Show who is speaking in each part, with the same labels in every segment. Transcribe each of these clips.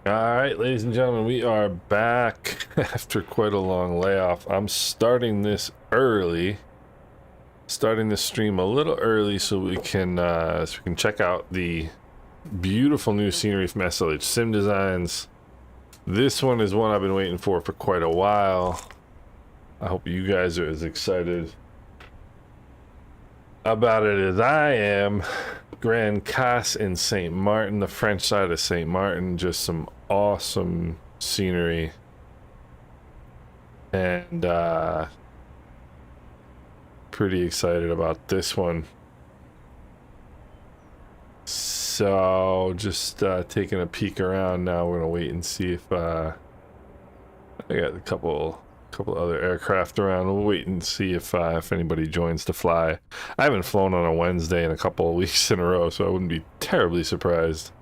Speaker 1: All right, ladies and gentlemen, we are back after quite a long layoff. I'm starting this early, starting the stream a little early so we can check out the beautiful new scenery from SLH Sim Designs. This one is one I've been waiting for quite a while. I hope you guys are as excited about it as I am. Grand Casse in St. Martin, the French side of St. Martin, just some awesome scenery. And pretty excited about this one. So just taking a peek around now. We're gonna wait and see if I got a couple other aircraft around. We'll wait and see if anybody joins to fly. I haven't flown on a Wednesday in a couple of weeks in a row, so I wouldn't be terribly surprised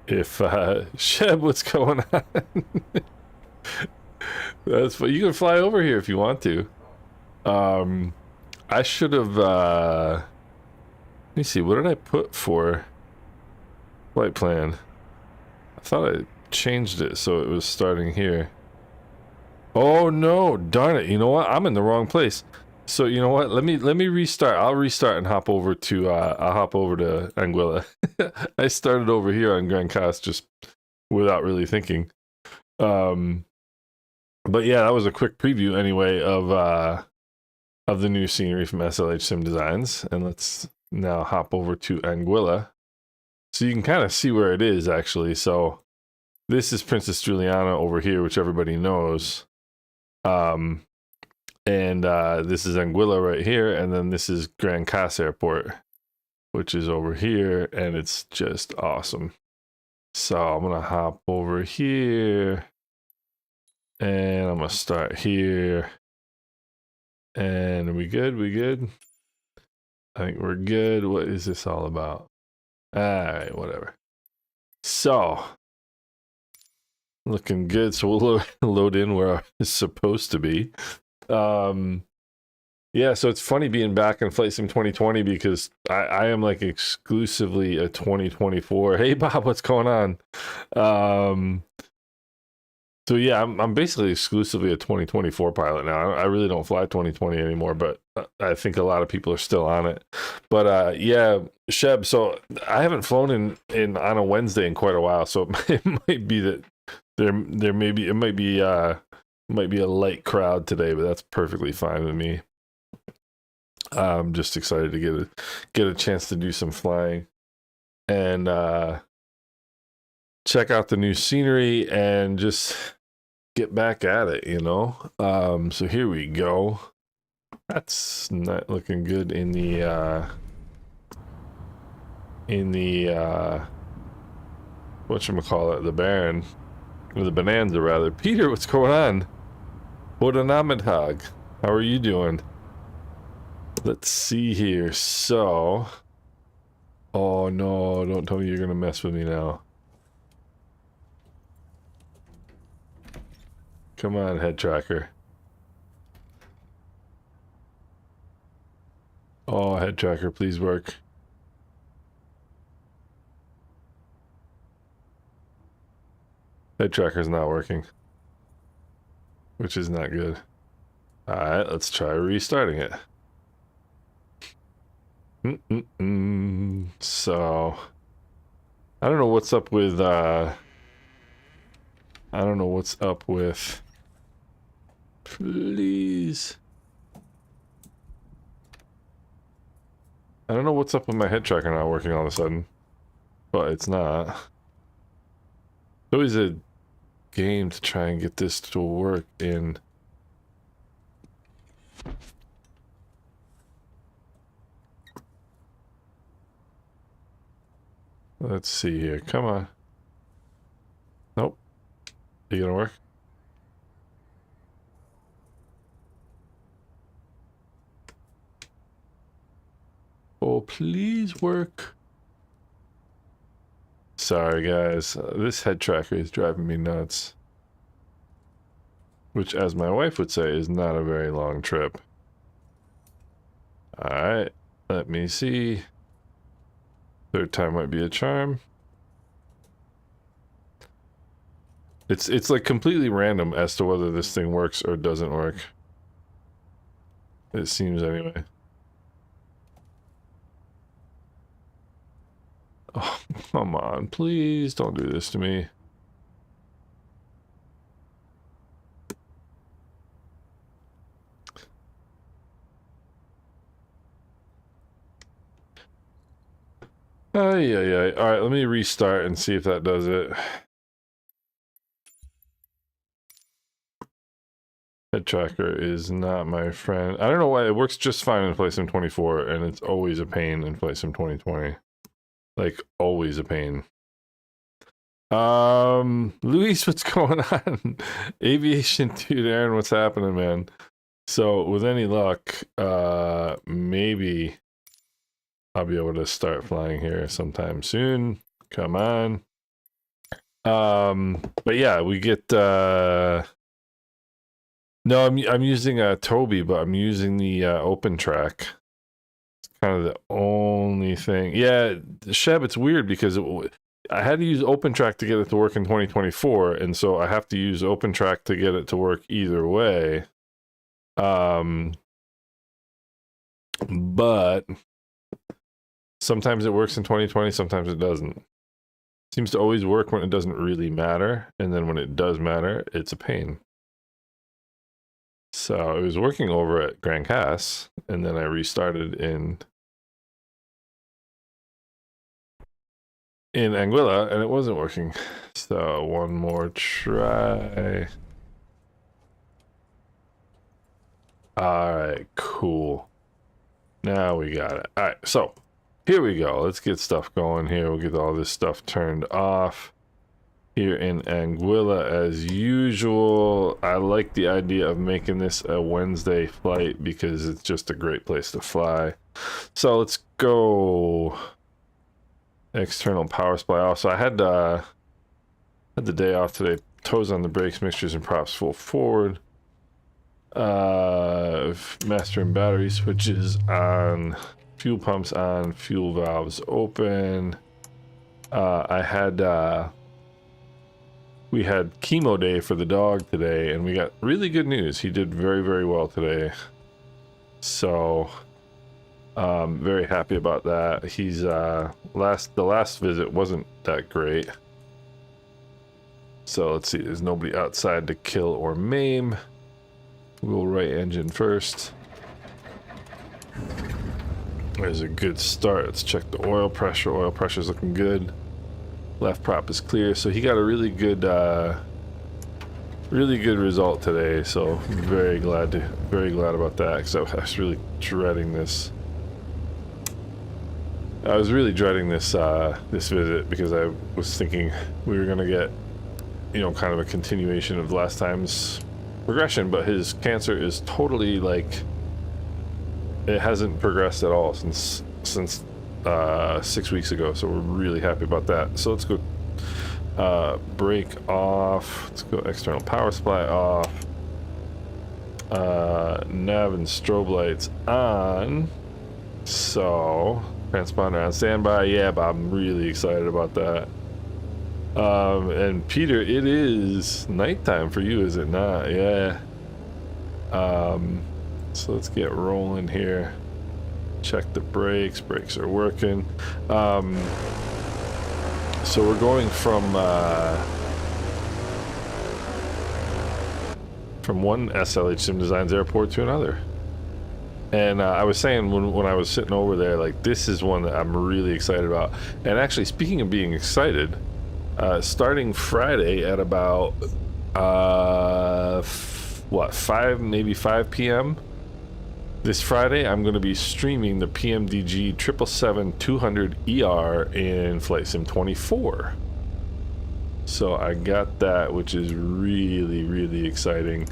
Speaker 1: if Sheb, what's going on? That's what you can fly over here if you want to. I should have let me see, what did I put for flight plan? I thought I changed it so it was starting here. Oh no, darn it. You know what? I'm in the wrong place. So you know what? Let me restart. I'll restart and hop over to I'll hop over to Anguilla. I started over here on Grand Casse just without really thinking. But yeah, that was a quick preview anyway of the new scenery from SLH Sim Designs. And let's now hop over to Anguilla. So you can kind of see where it is actually. So this is Princess Juliana over here, which everybody knows. This is Anguilla right here, and then this is Grand Casse Airport, which is over here, and it's just awesome. So I'm gonna hop over here, and I'm gonna start here. And are we good? We good? I think we're good. What is this all about? All right, whatever. So looking good. So we'll load in where it's supposed to be. Yeah, so it's funny being back in Flight Sim 2020 because I am like exclusively a 2024. Hey Bob, what's going on? So yeah, I'm basically exclusively a 2024 pilot now. I really don't fly 2020 anymore, but I think a lot of people are still on it. But yeah, Sheb, so I haven't flown in on a Wednesday in quite a while, so it might be that there may be, it might be a light crowd today, but that's perfectly fine with me. I'm just excited to get a chance to do some flying and check out the new scenery and just get back at it, you know. So here we go. That's not looking good in the whatchamacallit, the Baron. Or the Bonanza, rather. Peter, what's going on? Bodanamidhag. How are you doing? Let's see here. So... Oh no, don't tell me you're gonna mess with me now. Come on, head tracker. Oh, head tracker, please work. Head tracker's not working, which is not good. Alright, let's try restarting it. So, I don't know what's up with, please. I don't know what's up with my head tracker not working all of a sudden, but it's not. It's always a game to try and get this to work in. Let's see here. Come on. Nope. You gonna work? Oh, please work. Sorry, guys. This head tracker is driving me nuts. Which, as my wife would say, is not a very long trip. Alright. Let me see. Third time might be a charm. It's like completely random as to whether this thing works or doesn't work. It seems anyway. Oh, come on, please don't do this to me. Yeah. All right, let me restart and see if that does it. Head tracker is not my friend. I don't know why it works just fine in Flight Sim 24, and it's always a pain in Flight Sim 2020. Like, always a pain. Luis, what's going on? Aviation dude, Aaron, what's happening, man? So, with any luck, maybe I'll be able to start flying here sometime soon. Come on. But yeah, we get no, I'm using Toby, but I'm using the open track. It's kind of the only thing. Yeah, Sheb, it's weird because I had to use open track to get it to work in 2024, and so I have to use open track to get it to work either way. But sometimes it works in 2020, sometimes it doesn't. Seems to always work when it doesn't really matter, and then when it does matter, it's a pain. So it was working over at Grand Cass, and then I restarted in Anguilla, and it wasn't working. So one more try. All right, cool. Now we got it. All right, so here we go. Let's get stuff going here. We'll get all this stuff turned off here in Anguilla as usual. I like the idea of making this a Wednesday flight because it's just a great place to fly. So let's go external power supply off. So I had the day off today. Toes on the brakes, mixtures and props full forward. Master and battery switches on, fuel pumps on, fuel valves open. We had chemo day for the dog today, and we got really good news. He did very, very well today. So very happy about that. He's the last visit wasn't that great. So let's see, there's nobody outside to kill or maim. We'll right engine first. There's a good start. Let's check the oil pressure. Oil pressure's looking good. Left prop is clear. So he got a really good result today. So very glad about that, because I was really dreading this. I was really dreading this this visit because I was thinking we were gonna get, you know, kind of a continuation of last time's progression, but his cancer is totally like, it hasn't progressed at all since 6 weeks ago. So we're really happy about that. So let's go brake off. Let's go external power supply off. Nav and strobe lights on. So transponder on standby. Yeah, but I'm really excited about that. And Peter, it is nighttime for you, is it not? Yeah. So let's get rolling here. Check the brakes. Brakes are working. So we're going from one SLH Sim Designs airport to another. And I was saying when I was sitting over there, like, this is one that I'm really excited about. And actually, speaking of being excited, starting Friday at about 5 p.m. this Friday, I'm going to be streaming the PMDG 777-200ER in Flight Sim 24. So I got that, which is really, really exciting.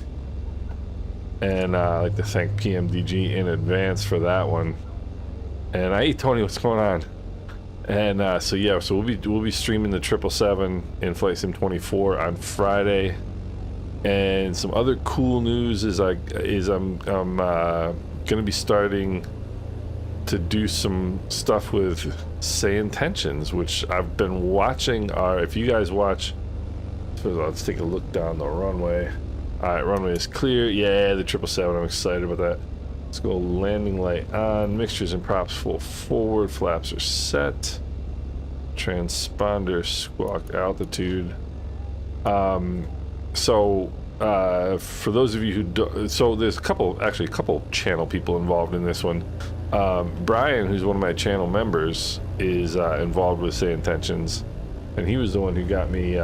Speaker 1: And I'd like to thank PMDG in advance for that one. And hey, Tony, what's going on? And so yeah, so we'll be streaming the 777 in Flight Sim 24 on Friday. And some other cool news is I'm gonna be starting to do some stuff with Say Intentions, which I've been watching. If you guys watch So let's take a look down the runway. All right, runway is clear. Yeah, the 777. I'm excited about that. Let's go landing light on. Mixtures and props full forward. Flaps are set. Transponder squawk altitude. For those of you who don't, so there's a couple channel people involved in this one. Brian, who's one of my channel members, is involved with Say Intentions, and he was the one who got me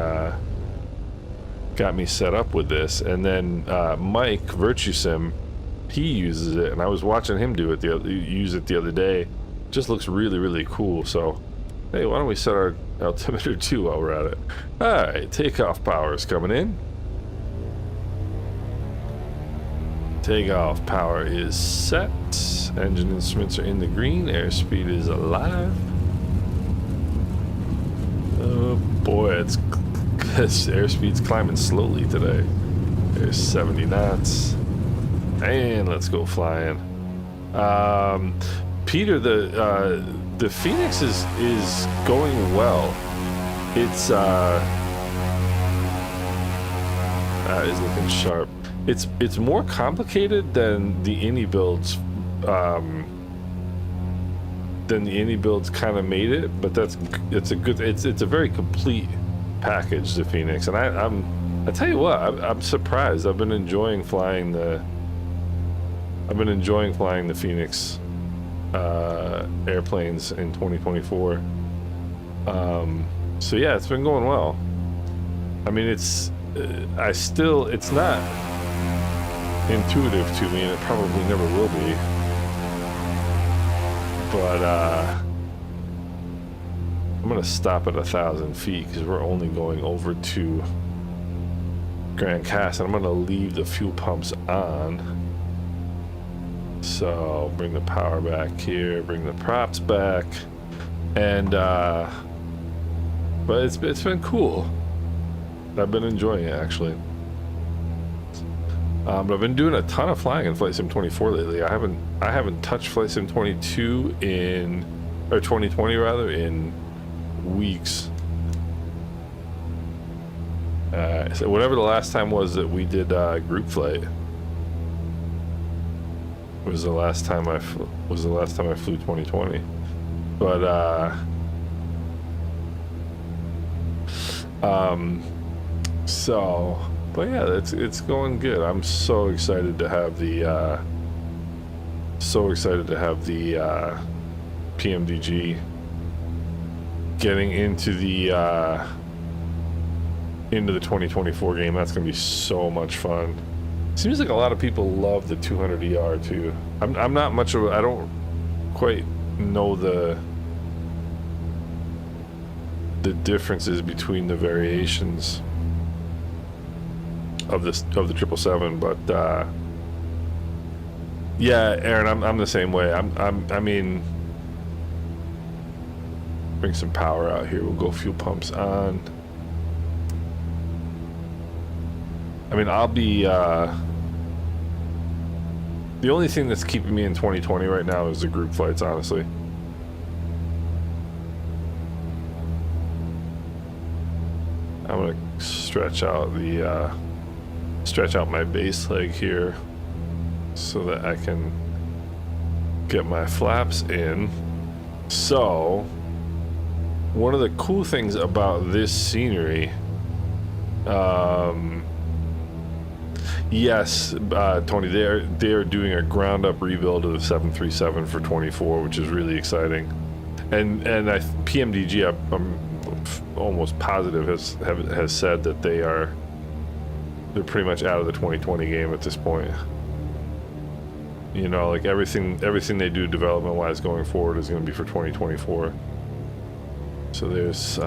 Speaker 1: set up with this. And then Mike Virtue Sim, he uses it, and I was watching him use it the other day. Just looks really, really cool. So hey, why don't we set our altimeter too while we're at it? All right, takeoff power is coming in. Takeoff power is set. Engine instruments are in the green. Airspeed is alive. Oh boy, this airspeed's climbing slowly today. There's 70 knots. And let's go flying. Peter, the Phoenix is going well. It's that is looking sharp. It's more complicated than the Indy builds. Kind of made it, but it's a very complete package, the Phoenix. And I tell you what, I'm surprised. I've been enjoying flying the Phoenix airplanes in 2024. So yeah, it's been going well. I mean, it's not intuitive to me, and it probably never will be. But I'm gonna stop at 1,000 feet because we're only going over to Grand Cass, and I'm gonna leave the fuel pumps on. So bring the power back here, bring the props back, and but it's been cool. I've been enjoying it, actually. But I've been doing a ton of flying in Flight Sim 24 lately. I haven't touched Flight Sim 22 or 2020 rather, in weeks. So whatever the last time was that we did group flight was the last time I flew 2020. But but yeah, it's going good. I'm so excited to have the PMDG getting into the 2024 game. That's gonna be so much fun. Seems like a lot of people love the 200ER too. I'm not much of I don't quite know the differences between the variations of the 777, but yeah, Aaron, I'm the same way. I mean, bring some power out here. We'll go fuel pumps on. I mean, I'll be the only thing that's keeping me in 2020 right now is the group flights, honestly. I'm gonna stretch out my base leg here so that I can get my flaps in. So one of the cool things about this scenery, yes, Tony, they are doing a ground up rebuild of the 737 for 24, which is really exciting. And PMDG, I'm almost positive has said that they're pretty much out of the 2020 game at this point. You know, like everything they do development wise going forward is going to be for 2024. So there's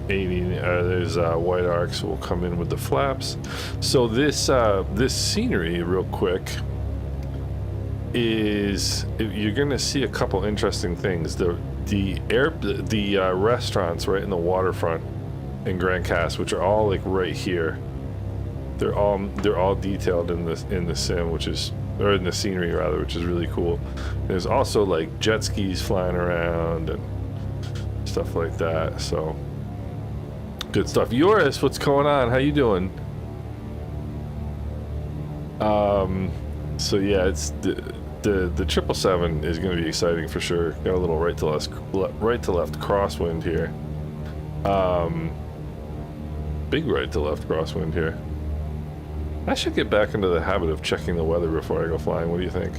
Speaker 1: there's white arcs will come in with the flaps. So this scenery, real quick, is you're gonna see a couple interesting things. The restaurants right in the waterfront in Grand Cass, which are all like right here. They're all detailed in the sim, or in the scenery rather, which is really cool. There's also like jet skis flying around and stuff like that. So Good stuff. Yoris, what's going on? How you doing? So yeah, it's the 777 is going to be exciting for sure. Got a little right to left crosswind here. Big right to left crosswind here. I should get back into the habit of checking the weather before I go flying. What do you think?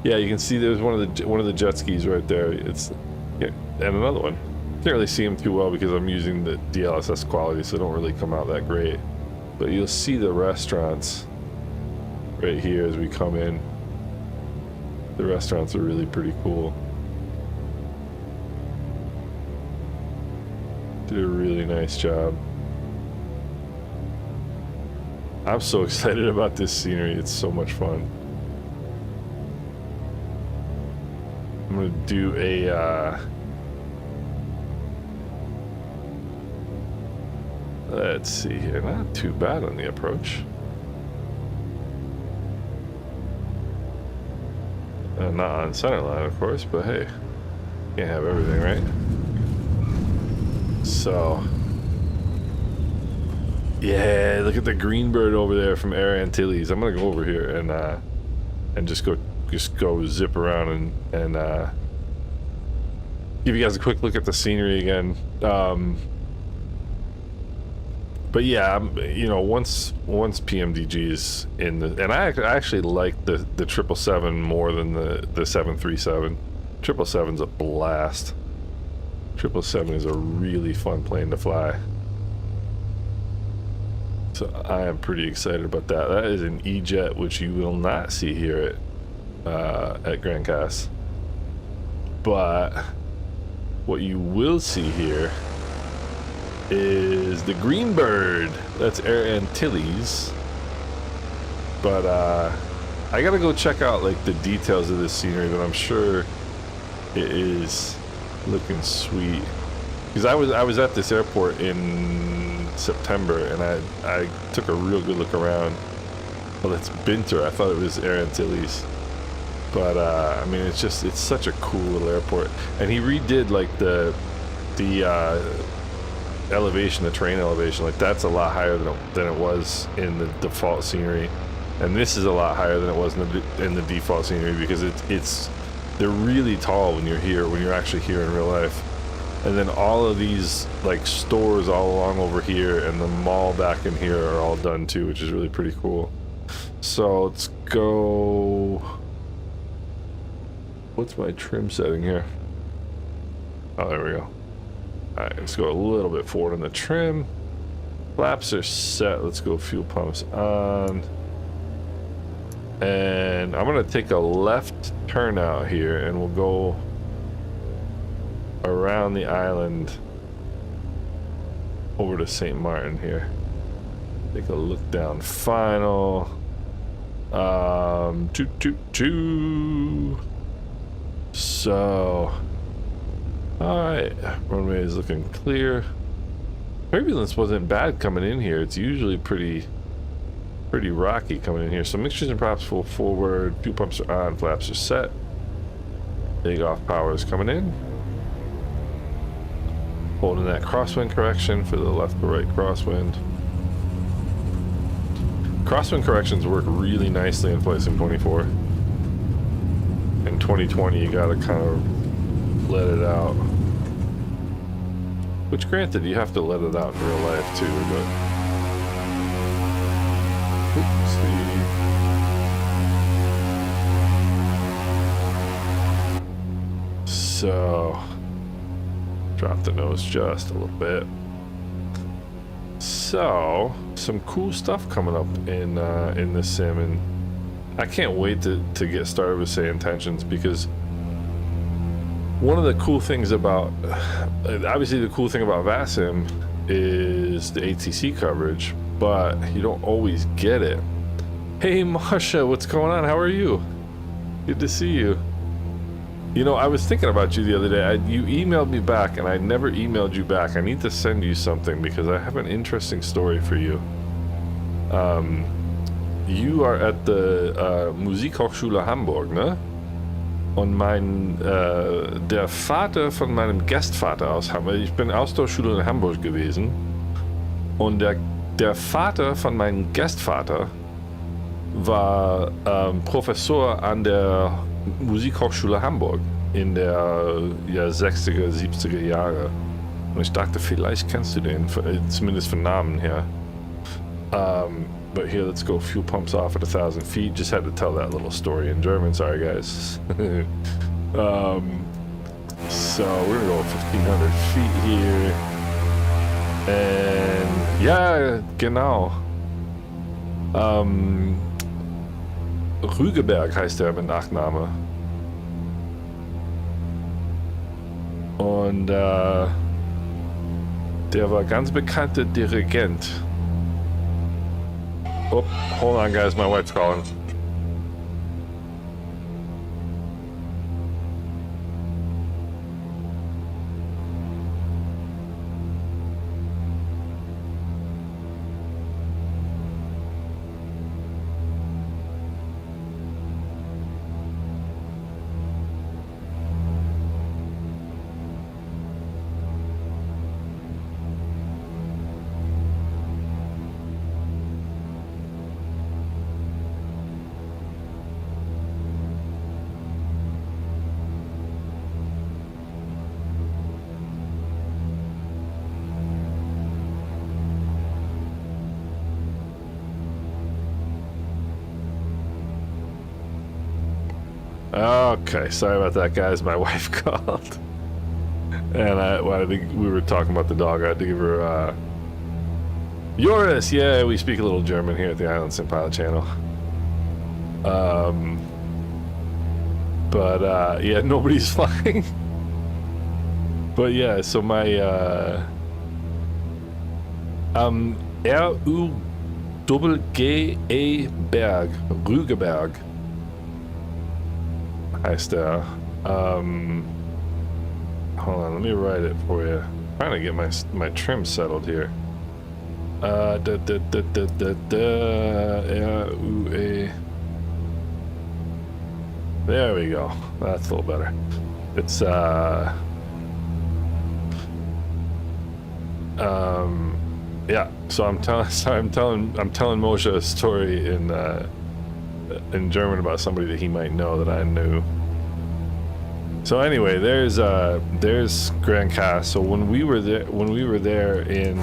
Speaker 1: Yeah, you can see there's one of the jet skis right there. It's yeah, and another one. Can't really see them too well because I'm using the DLSS quality, so they don't really come out that great. But you'll see the restaurants right here as we come in. The restaurants are really pretty cool. Did a really nice job. I'm so excited about this scenery. It's so much fun. I'm gonna do a let's see here. Not too bad on the approach. Not on center line, of course, but hey, can't have everything, right? So, yeah, look at the green bird over there from Air Antilles. I'm gonna go over here and just go zip around and give you guys a quick look at the scenery again. But yeah, you know, once PMDG's in the, and I actually like the 777 more than the 737. 777's a blast. 777 is a really fun plane to fly. So I am pretty excited about that. That is an E-Jet, which you will not see here at Grand Cas. But what you will see here is the green bird. That's Air Antilles. But I gotta go check out like the details of this scenery, but I'm sure it is looking sweet. Because I was at this airport in September and I took a real good look around. Well, that's Binter. I thought it was Air Antilles. But I mean, it's such a cool little airport. And he redid like the elevation, the terrain elevation. Like that's a lot higher than it was in the default scenery, and this is a lot higher than it was in the default scenery because they're really tall when you're actually here in real life. And then all of these like stores all along over here and the mall back in here are all done too, which is really pretty cool. So let's go. What's my trim setting here? Oh, there we go. Alright, let's go a little bit forward on the trim. Flaps are set. Let's go fuel pumps on. And I'm going to take a left turn out here and we'll go around the island over to St. Martin here. Take a look down final. So, alright, runway is looking clear. Turbulence wasn't bad coming in here. It's usually pretty rocky coming in here. So mixtures and props full forward, fuel pumps are on, flaps are set. Big off power is coming in. Holding that crosswind correction for the left to right crosswind. Crosswind corrections work really nicely in Flight Sim 24. In 2020, you gotta kind of let it out. Which, granted, you have to let it out in real life too, but. Oopsie. So, drop the nose just a little bit. So, some cool stuff coming up in this sim, and I can't wait to get started with Say Intentions, because one of the cool things about, obviously the cool thing about VASIM is the ATC coverage, but you don't always get it. Hey Marsha, what's going on? How are you? Good to see you. You know, I was thinking about you the other day. You emailed me back and I never emailed you back. I need to send you something because I have an interesting story for you. You are at the Musikhochschule Hamburg, ne? Und der Vater von meinem Gastvater aus Hamburg, ich bin Austauschschüler in Hamburg gewesen. Und der Vater von meinem Gastvater war Professor an der Musikhochschule Hamburg in der 60er, 70er Jahre. Und ich dachte, vielleicht kennst du den, zumindest von Namen her. But here, let's go. Fuel pumps off at 1,000 feet. Just had to tell that little story in German. Sorry, guys. So we're gonna go 1,500 feet here. And ja, genau. Rügeberg heißt er mit Nachname. Und der war ganz bekannter Dirigent. Oh, hold on, guys. My wife's calling. Okay, sorry about that, guys. My wife called, and I think we were talking about the dog. I had to give her Joris. Yeah, we speak a little German here at the IslandSimPilot channel. But yeah, nobody's flying. But yeah, so my R-U-G-G-E Berg, Rügeberg. Heißt der. Hold on, let me write it for you. I'm trying to get my trim settled here. R-U-A. There we go. That's a little better. It's yeah. So I'm telling Moshe a story in German about somebody that he might know that I knew. So anyway, there's Grand Cast. So when we were there in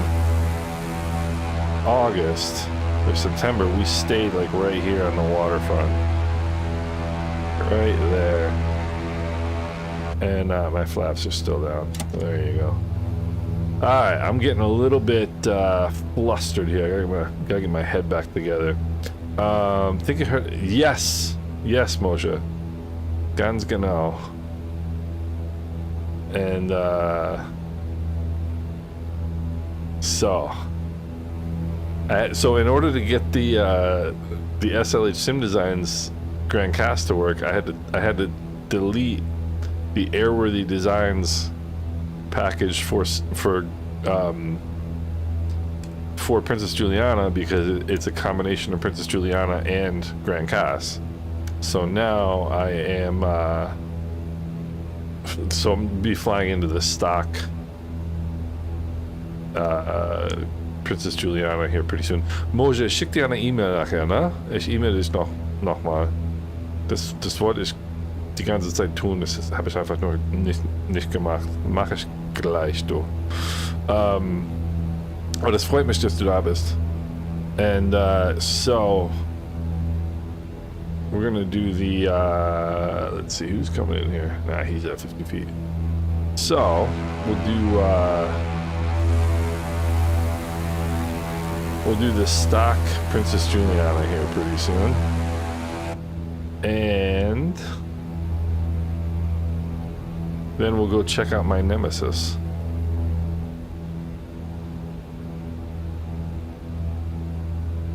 Speaker 1: August or September, we stayed like right here on the waterfront, right there. And my flaps are still down. There you go. All right, I'm getting a little bit flustered here. I gotta get my head back together. Think you heard? Yes, Moshe. Ganz genau. And so in order to get the SLH Sim Designs Grand Cast to work, I had to delete the Airworthy Designs package for Princess Juliana, because it's a combination of Princess Juliana and Grand Cast. So now I am so I'm gonna be flying into the stock Princess Juliana hier pretty soon. Moshe, schick dir eine E-Mail nachher, ne? Ich E-Mail dich nochmal. Das wollte ich die ganze Zeit tun, das habe ich einfach nur nicht gemacht. Mache ich gleich, du. Aber das freut mich, dass du da bist. And so we're gonna do the let's see who's coming in here. Nah, he's at 50 feet. So we'll do the stock Princess Juliana here pretty soon. And then we'll go check out my Nemesis.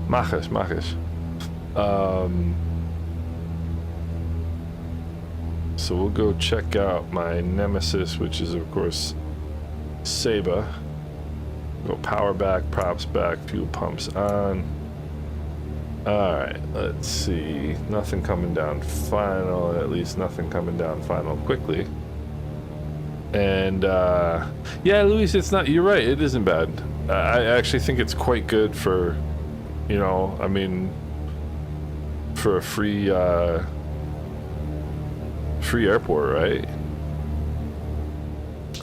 Speaker 1: Mach ich. So we'll go check out my Nemesis, which is of course Saba. Go power back, props back, fuel pumps on. Alright, let's see. Nothing coming down final, at least nothing coming down final quickly. And yeah, Luis, it's not, you're right, it isn't bad. I actually think it's quite good for, you know, I mean, for a free airport, right?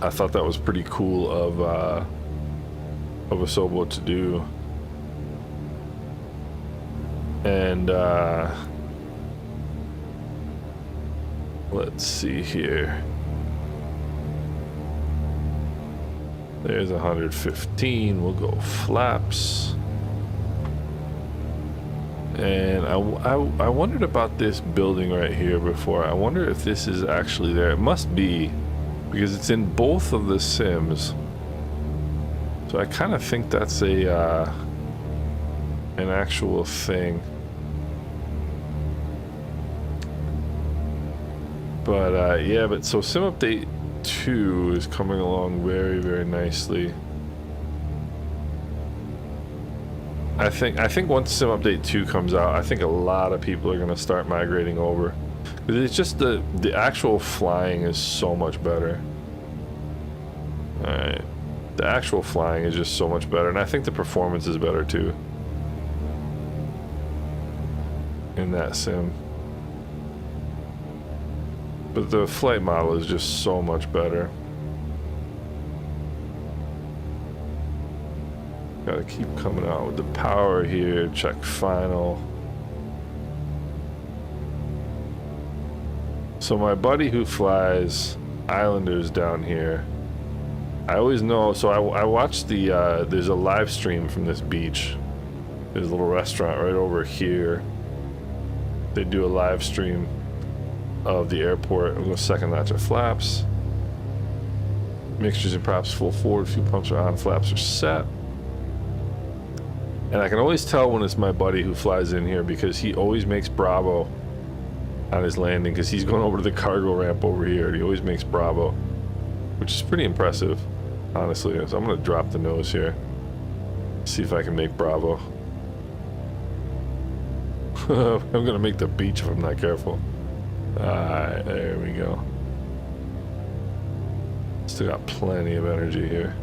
Speaker 1: I thought that was pretty cool of Asobo to do. And let's see here. There's 115. We'll go flaps. And I wondered about this building right here before. I wonder if this is actually there. It must be, because it's in both of the sims. So I kind of think that's a an actual thing. But yeah, but so Sim Update 2 is coming along very, very nicely. I think once Sim Update 2 comes out, I think a lot of people are gonna start migrating over. It's just the actual flying is so much better. Alright. The actual flying is just so much better, and I think the performance is better too in that sim. But the flight model is just so much better. Gotta keep coming out with the power here. Check final. So my buddy who flies Islanders down here, I always know, so I watched the, there's a live stream from this beach. There's a little restaurant right over here. They do a live stream of the airport. We'll go second notch of flaps. Mixtures and props full forward, fuel pumps are on, flaps are set. And I can always tell when it's my buddy who flies in here because he always makes Bravo on his landing, because he's going over to the cargo ramp over here and he always makes Bravo, which is pretty impressive, honestly. So I'm gonna drop the nose here, see if I can make Bravo. I'm gonna make the beach if I'm not careful. Alright, there we go. Still got plenty of energy here.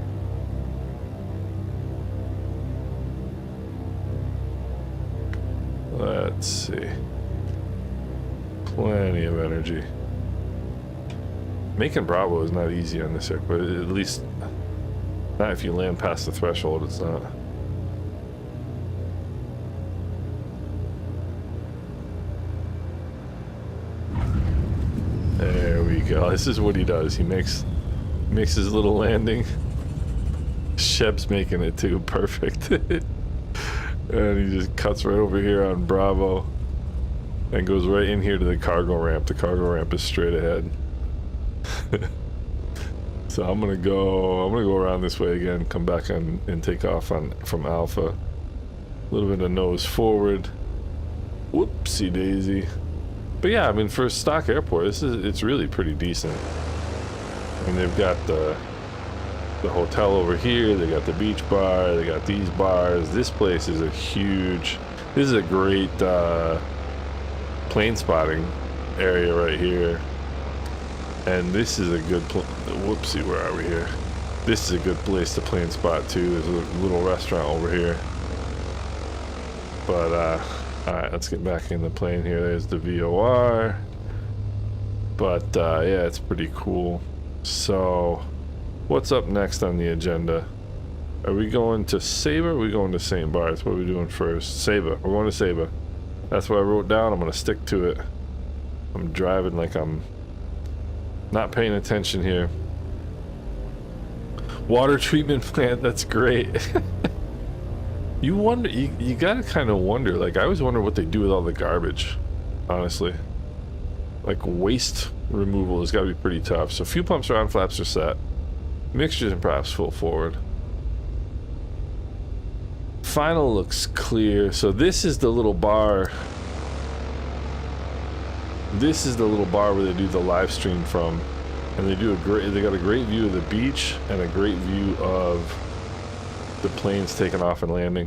Speaker 1: Let's see. Plenty of energy. Making Bravo is not easy on this airport, at least not if you land past the threshold, it's not. There we go. This is what he does. He makes his little landing. Shep's making it too. Perfect. And he just cuts right over here on Bravo and goes right in here to the cargo ramp. The cargo ramp is straight ahead. So I'm gonna go around this way again, come back and take off from Alpha. A little bit of nose forward. Whoopsie daisy. But yeah, I mean, for a stock airport, it's really pretty decent. I mean, they've got the hotel over here, they got the beach bar, they got these bars. This place is this is a great plane spotting area right here. And this is a good whoopsie, where are we here? This is a good place to plane spot too. There's a little restaurant over here. But alright, let's get back in the plane here. There's the VOR. But yeah, it's pretty cool. So what's up next on the agenda? Are we going to Saba or are we going to St. Barts? What are we doing first? Saba. We're going to Saba. That's what I wrote down. I'm going to stick to it. I'm driving like I'm not paying attention here. Water treatment plant. That's great. You wonder, you gotta kind of wonder, like I always wonder what they do with all the garbage, honestly. Like waste removal has got to be pretty tough. So fuel pumps are on, flaps are set. Mixtures and props full forward. Final looks clear. So this is the little bar. This is the little bar where they do the live stream from. And they got a great view of the beach and a great view of the planes taking off and landing.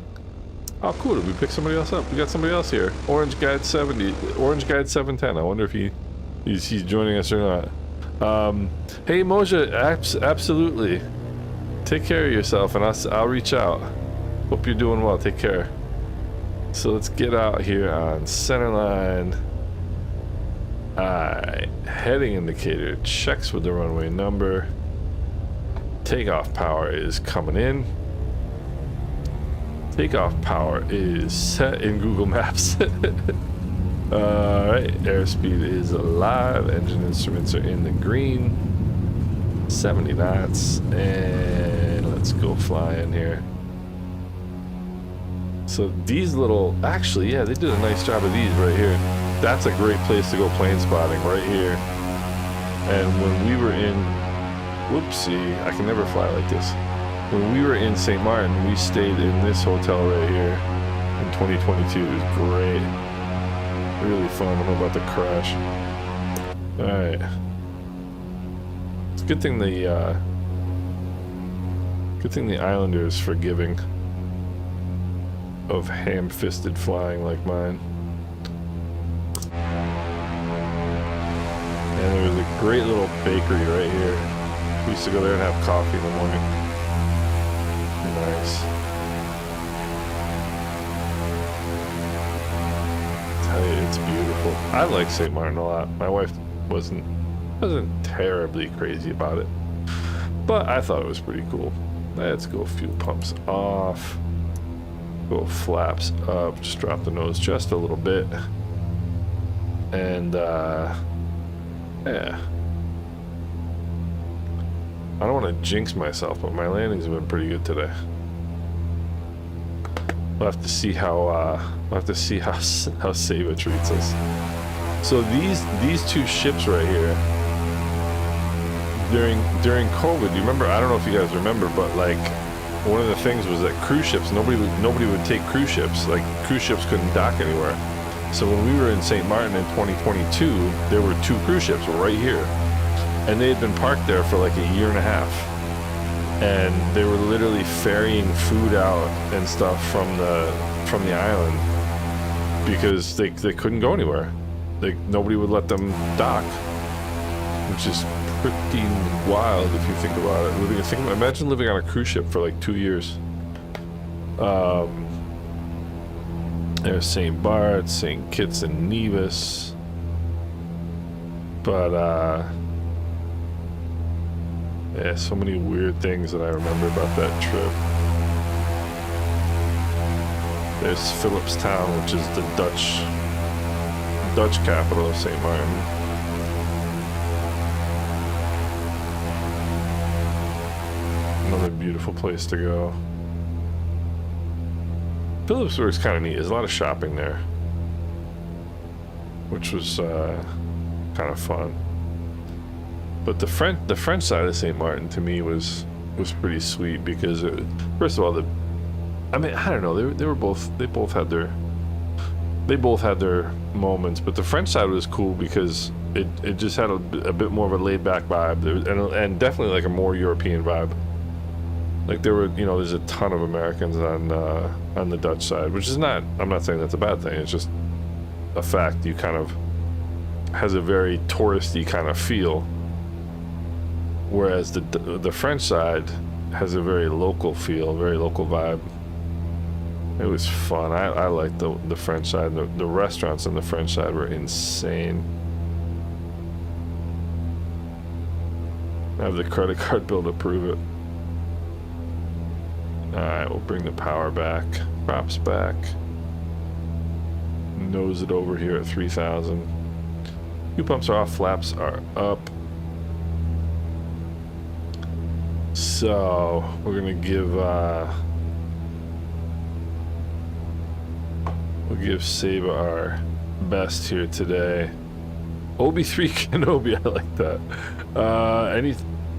Speaker 1: Oh, cool. Did we pick somebody else up? We got somebody else here. Orange Guide 70, Orange Guide 710. I wonder if he's joining us or not. Hey, Moja, absolutely. Take care of yourself, and I'll reach out. Hope you're doing well. Take care. So let's get out here on centerline. Alright, heading indicator checks with the runway number. Takeoff power is coming in. Takeoff power is set in Google Maps. Alright, airspeed is alive. Engine instruments are in the green. 70 knots. And let's go fly in here. So these little, actually, yeah, they did a nice job of these right here. That's a great place to go plane spotting, right here. And when we were in, whoopsie, I can never fly like this. When we were in St. Martin, we stayed in this hotel right here in 2022. It was great. Really fun. I'm about to crash. Alright. It's a good thing the Islander is forgiving of ham-fisted flying like mine. And there was a great little bakery right here. We used to go there and have coffee in the morning. Nice. I tell you, it's beautiful. I like St. Martin a lot. My wife wasn't terribly crazy about it, but I thought it was pretty cool. Let's go fuel pumps off. Go flaps up. Just drop the nose just a little bit. And yeah. I don't want to jinx myself, but my landings have been pretty good today. We'll have to see how Saba treats us. So these two ships right here, during COVID, you remember? I don't know if you guys remember, but like one of the things was that cruise ships, nobody would take cruise ships. Like cruise ships couldn't dock anywhere. So when we were in St. Martin in 2022, there were 2 cruise ships right here. And they had been parked there for like a year and a half. And they were literally ferrying food out and stuff from the island because they couldn't go anywhere. Nobody would let them dock, which is pretty wild if you think about it. Imagine living on a cruise ship for like 2 years. There's St. Barts, St. Kitts and Nevis. But yeah, so many weird things that I remember about that trip. There's Philipstown, which is the Dutch capital of St. Martin. Another beautiful place to go. Philipsburg's kind of neat. There's a lot of shopping there, which was kind of fun. But the French side of St. Martin to me was pretty sweet because first of all, I don't know, they both had their moments, but the French side was cool because it just had a bit more of a laid back vibe and definitely like a more European vibe. Like there were, there's a ton of Americans on the Dutch side, which is not, I'm not saying that's a bad thing. It's just a fact. You kind of has a very touristy kind of feel. Whereas the French side has a very local feel, very local vibe. It was fun. I liked the French side. The restaurants on the French side were insane. I have the credit card bill to prove it. Alright, we'll bring the power back. Props back. Nose it over here at 3,000. Fuel pumps are off, flaps are up. So we're gonna give we'll give Saba our best here today. OB3 Kenobi, I like that.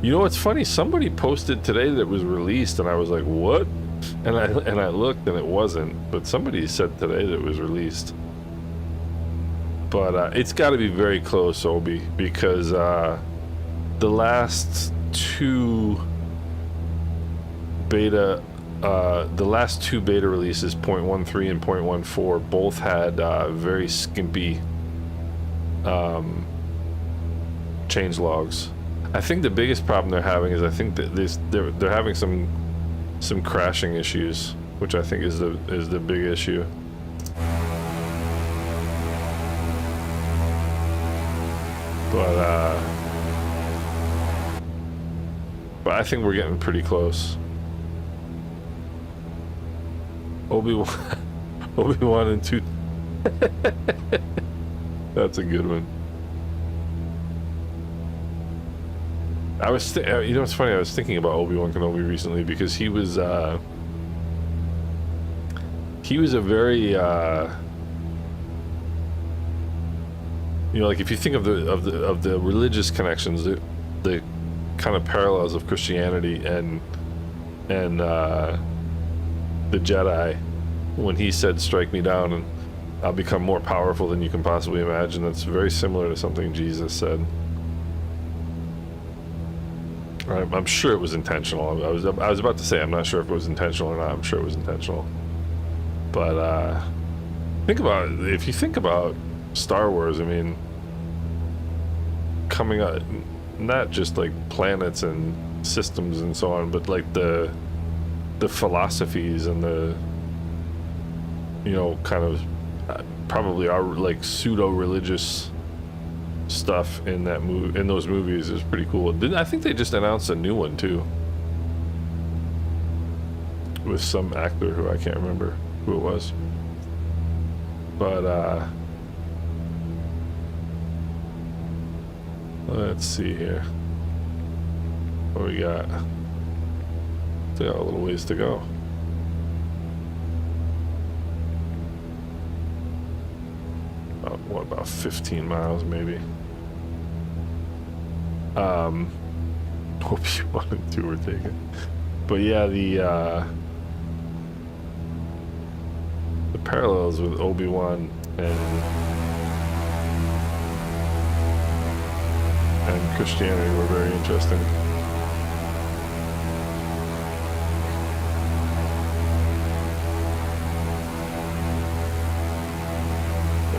Speaker 1: You know what's funny? Somebody posted today that it was released, and I was like, "What?" And I looked, and it wasn't. But somebody said today that it was released. But it's got to be very close, Obi, because the last 2 beta the last two beta releases, 0.13 and 0.14, both had very skimpy change logs. I think the biggest problem they're having is I think that they're having some crashing issues, which I think is the big issue. But I think we're getting pretty close. Obi-Wan and 2. That's a good one. I was, you know, it's funny. I was thinking about Obi-Wan Kenobi recently because he was a very, you know, like if you think of the religious connections, the kind of parallels of Christianity and the Jedi, when he said, "Strike me down and I'll become more powerful than you can possibly imagine," that's very similar to something Jesus said. I'm sure it was intentional. I was about to say I'm not sure if it was intentional or not. I'm sure it was intentional. But think about it. If you think about Star Wars, I mean, coming up, not just like planets and systems and so on, but like the philosophies and the, you know, kind of probably our like pseudo-religious stuff in that in those movies is pretty cool. I think they just announced a new one too, with some actor who I can't remember who it was. But let's see here. What we got? Still got a little ways to go. About 15 miles maybe. Hope you wanted to or take it. But yeah, the parallels with Obi-Wan and Christianity were very interesting.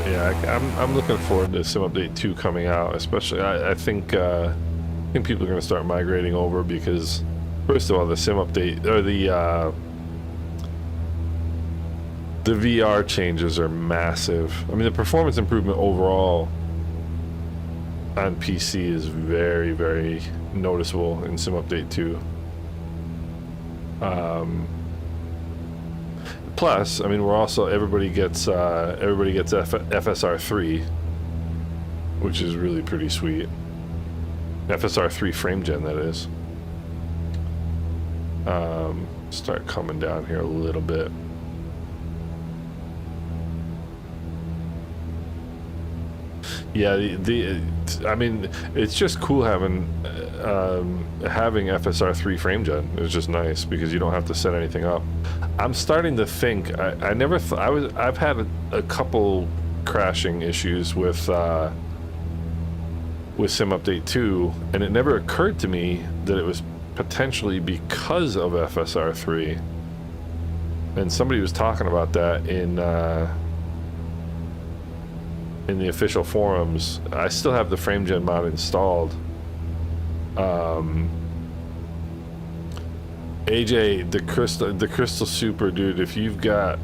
Speaker 1: Yeah, I'm looking forward to Sim Update 2 coming out, especially. I think people are going to start migrating over because, first of all, the Sim Update or the VR changes are massive. I mean, the performance improvement overall on PC is very, very noticeable in Sim Update 2. Plus, I mean, we're also everybody gets FSR 3, which is really pretty sweet. FSR 3 frame gen, that is. Start coming down here a little bit. Yeah, I mean, it's just cool having FSR 3 frame gen. It's just nice because you don't have to set anything up. I'm starting to think I never I've had a couple crashing issues with Sim Update 2, and it never occurred to me that it was potentially because of FSR 3. And somebody was talking about that in the official forums. I still have the FrameGen mod installed. AJ, the crystal super, dude. If you've got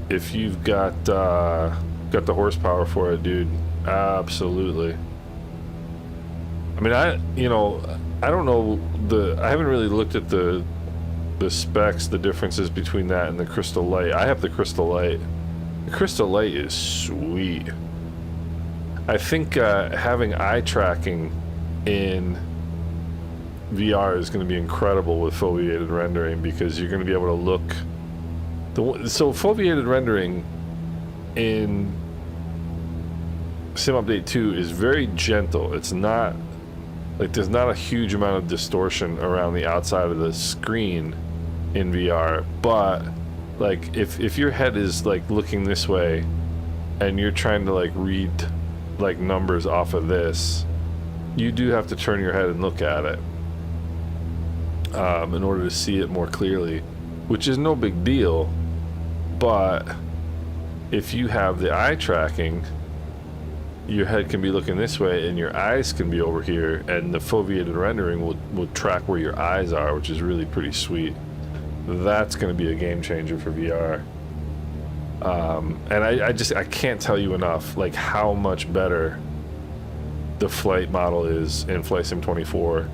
Speaker 1: the horsepower for it, dude, absolutely. I mean, I don't know I haven't really looked at the specs, the differences between that and the Crystal Light. I have the Crystal Light. The Crystal Light is sweet. I think having eye tracking in VR is going to be incredible with foveated rendering, because you're going to be able to look. So foveated rendering in Sim Update 2 is very gentle. It's not like there's not a huge amount of distortion around the outside of the screen in VR, but like if your head is like looking this way and you're trying to like read like numbers off of this, you do have to turn your head and look at it in order to see it more clearly. which is no big deal. But if you have the eye tracking, your head can be looking this way and your eyes can be over here, and the foveated rendering will track where your eyes are, which is really pretty sweet. That's going to be a game changer for VR. And I can't tell you enough, like, how much better the flight model is in Flight Sim 24.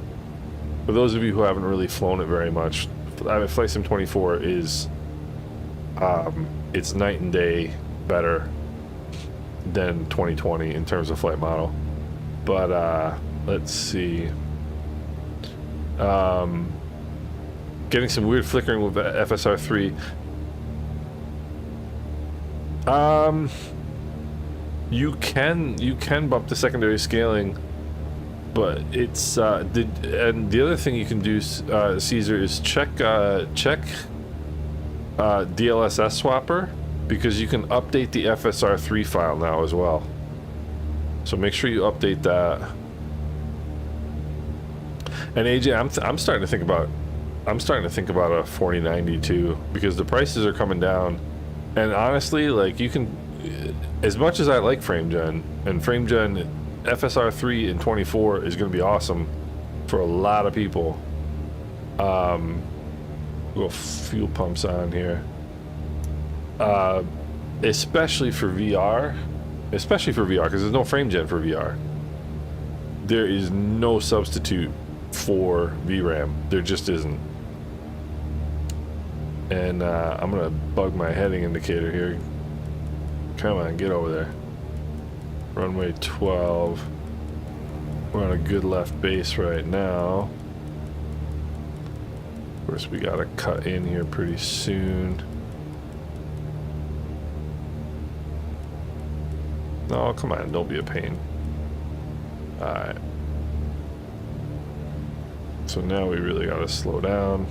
Speaker 1: For those of you who haven't really flown it very much, I mean, Flight Sim 24 is, it's night and day better than 2020 in terms of flight model. But let's see. Getting some weird flickering with FSR 3. You can bump the secondary scaling, but it's and the other thing you can do, Caesar, is check DLSS swapper, because you can update the FSR 3 file now as well. So make sure you update that. And AJ, I'm starting to think about a 4090 too, because the prices are coming down. And honestly, like, you can, as much as I like FrameGen, and FrameGen FSR 3 and 24 is going to be awesome for a lot of people. Little fuel pumps on here. Especially for VR, because there's no FrameGen for VR. There is no substitute for VRAM. There just isn't. And I'm gonna bug my heading indicator here. Come on, get over there. Runway 12. We're on a good left base right now. Of course, we gotta cut in here pretty soon. No, come on, don't be a pain. Alright. So now we really gotta slow down.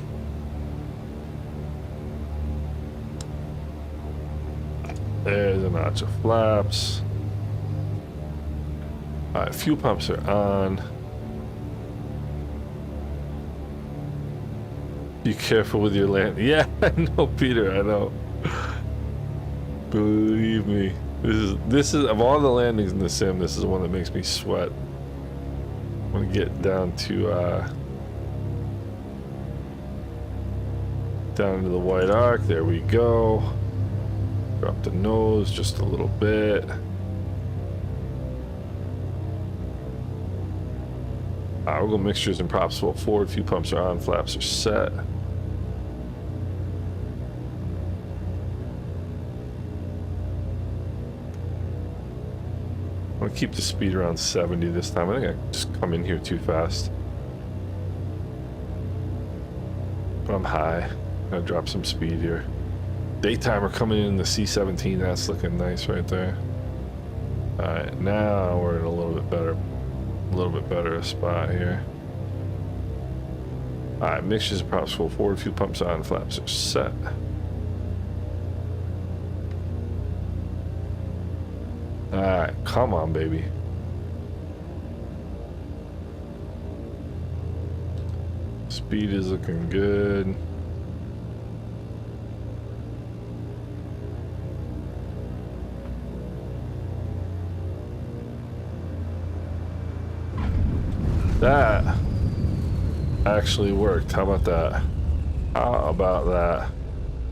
Speaker 1: There's a notch of flaps. Alright, fuel pumps are on. Be careful with your land. Yeah, I know, Peter, I know. Believe me. This is of all the landings in the sim, this is the one that makes me sweat. I'm gonna get down to down to the white arc. There we go. Drop the nose just a little bit. We'll go mixtures and props. Well, forward, fuel pumps are on, flaps are set. I'm gonna keep the speed around 70 this time. I think I just come in here too fast. But I'm high. I'm gonna drop some speed here. Daytimer coming in the C-17. That's looking nice right there. Alright, now we're in a little bit better spot here. Alright, mixtures and props full forward, fuel pumps on, flaps are set. Alright, come on, baby. Speed is looking good. That actually worked. How about that? How about that?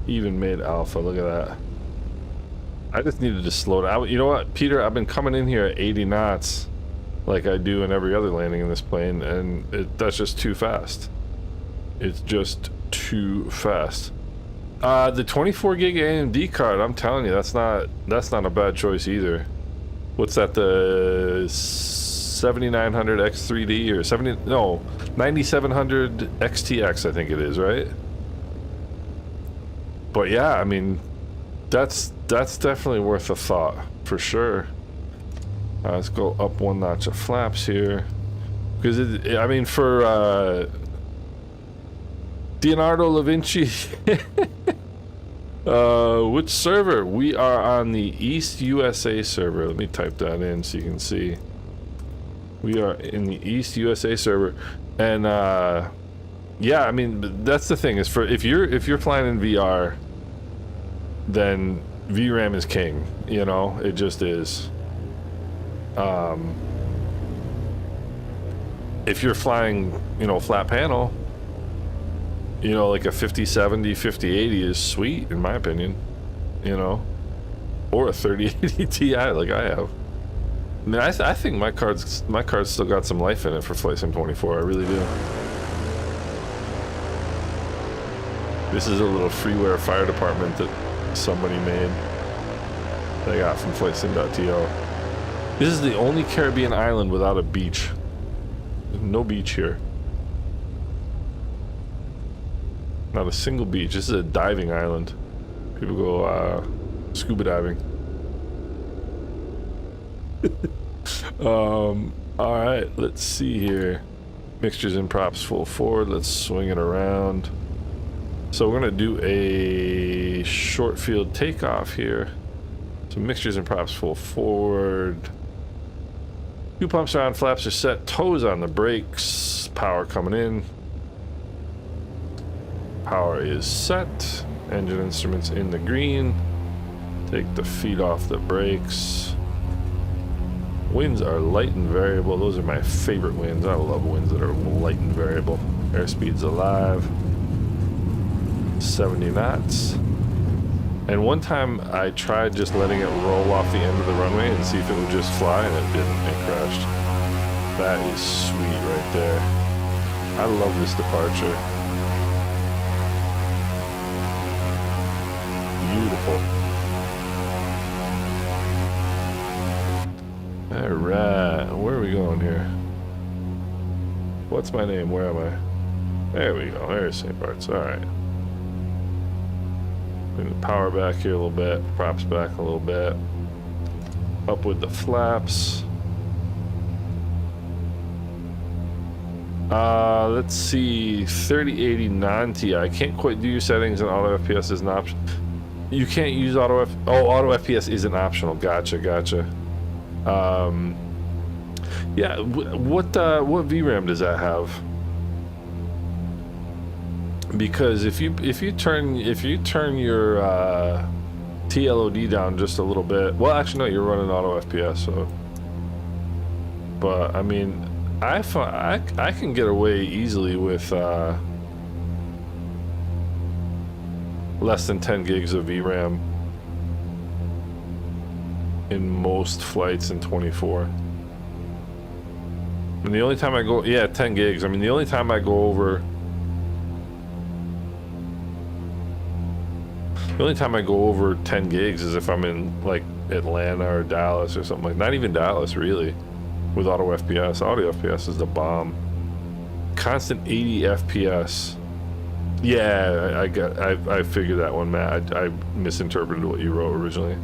Speaker 1: Even made alpha. Look at that. I just needed to slow down. You know what, Peter? I've been coming in here at 80 knots like I do in every other landing in this plane, and that's just too fast. It's just too fast. The 24 gig AMD card, I'm telling you, that's not a bad choice either. What's that, the 7900 X3D or 9700 XTX, I think it is, right? But yeah, I mean, that's definitely worth a thought for sure. Let's go up one notch of flaps here, because I mean, for Leonardo da Vinci. Which server? We are on the East USA server. Let me type that in so you can see. We are in the East USA server, and Yeah, I mean, that's the thing is for if you're flying in VR, then VRAM is king. You know, it just is. If you're flying, you know, flat panel, you know, like a 5070, 5080 is sweet in my opinion. You know, or a 3080 Ti like I have. I mean, I think my card's still got some life in it for Flight Sim 24. I really do. This is a little freeware fire department that somebody made. They got from FlightSim.to. This is the only Caribbean island without a beach. There's no beach here. Not a single beach. This is a diving island. People go scuba diving. Alright, let's see here. Mixtures and props full forward. Let's swing it around. So we're gonna do a short field takeoff here. So mixtures and props full forward. Two pumps are on, flaps are set, toes on the brakes, power coming in. Power is set. Engine instruments in the green. Take the feet off the brakes. Winds are light and variable. Those are my favorite winds. I love winds that are light and variable. Airspeed's alive. 70 knots. And one time I tried just letting it roll off the end of the runway and see if it would just fly, and it didn't. It crashed. That is sweet right there. I love this departure. Beautiful. Alright, where are we going here? What's my name? Where am I? There we go. There's St. Barts. Alright. Bring the power back here a little bit. Props back a little bit. Up with the flaps. Let's see. 3080 non-TI. I can't quite do your settings, and auto FPS is an option. You can't use auto auto FPS isn't optional. Gotcha. Yeah, what VRAM does that have? Because if you turn your TLOD down just a little bit, well, actually no, you're running auto FPS, so. But I mean, I can get away easily with less than 10 gigs of VRAM in most flights in 24. And the only time I go, yeah, 10 gigs. I mean, the only time I go over, the only time I go over 10 gigs is if I'm in like Atlanta or Dallas or something like. Not even Dallas really, with auto FPS. Auto FPS is the bomb. Constant 80 FPS. Yeah, I figured that one, Matt. I misinterpreted what you wrote originally.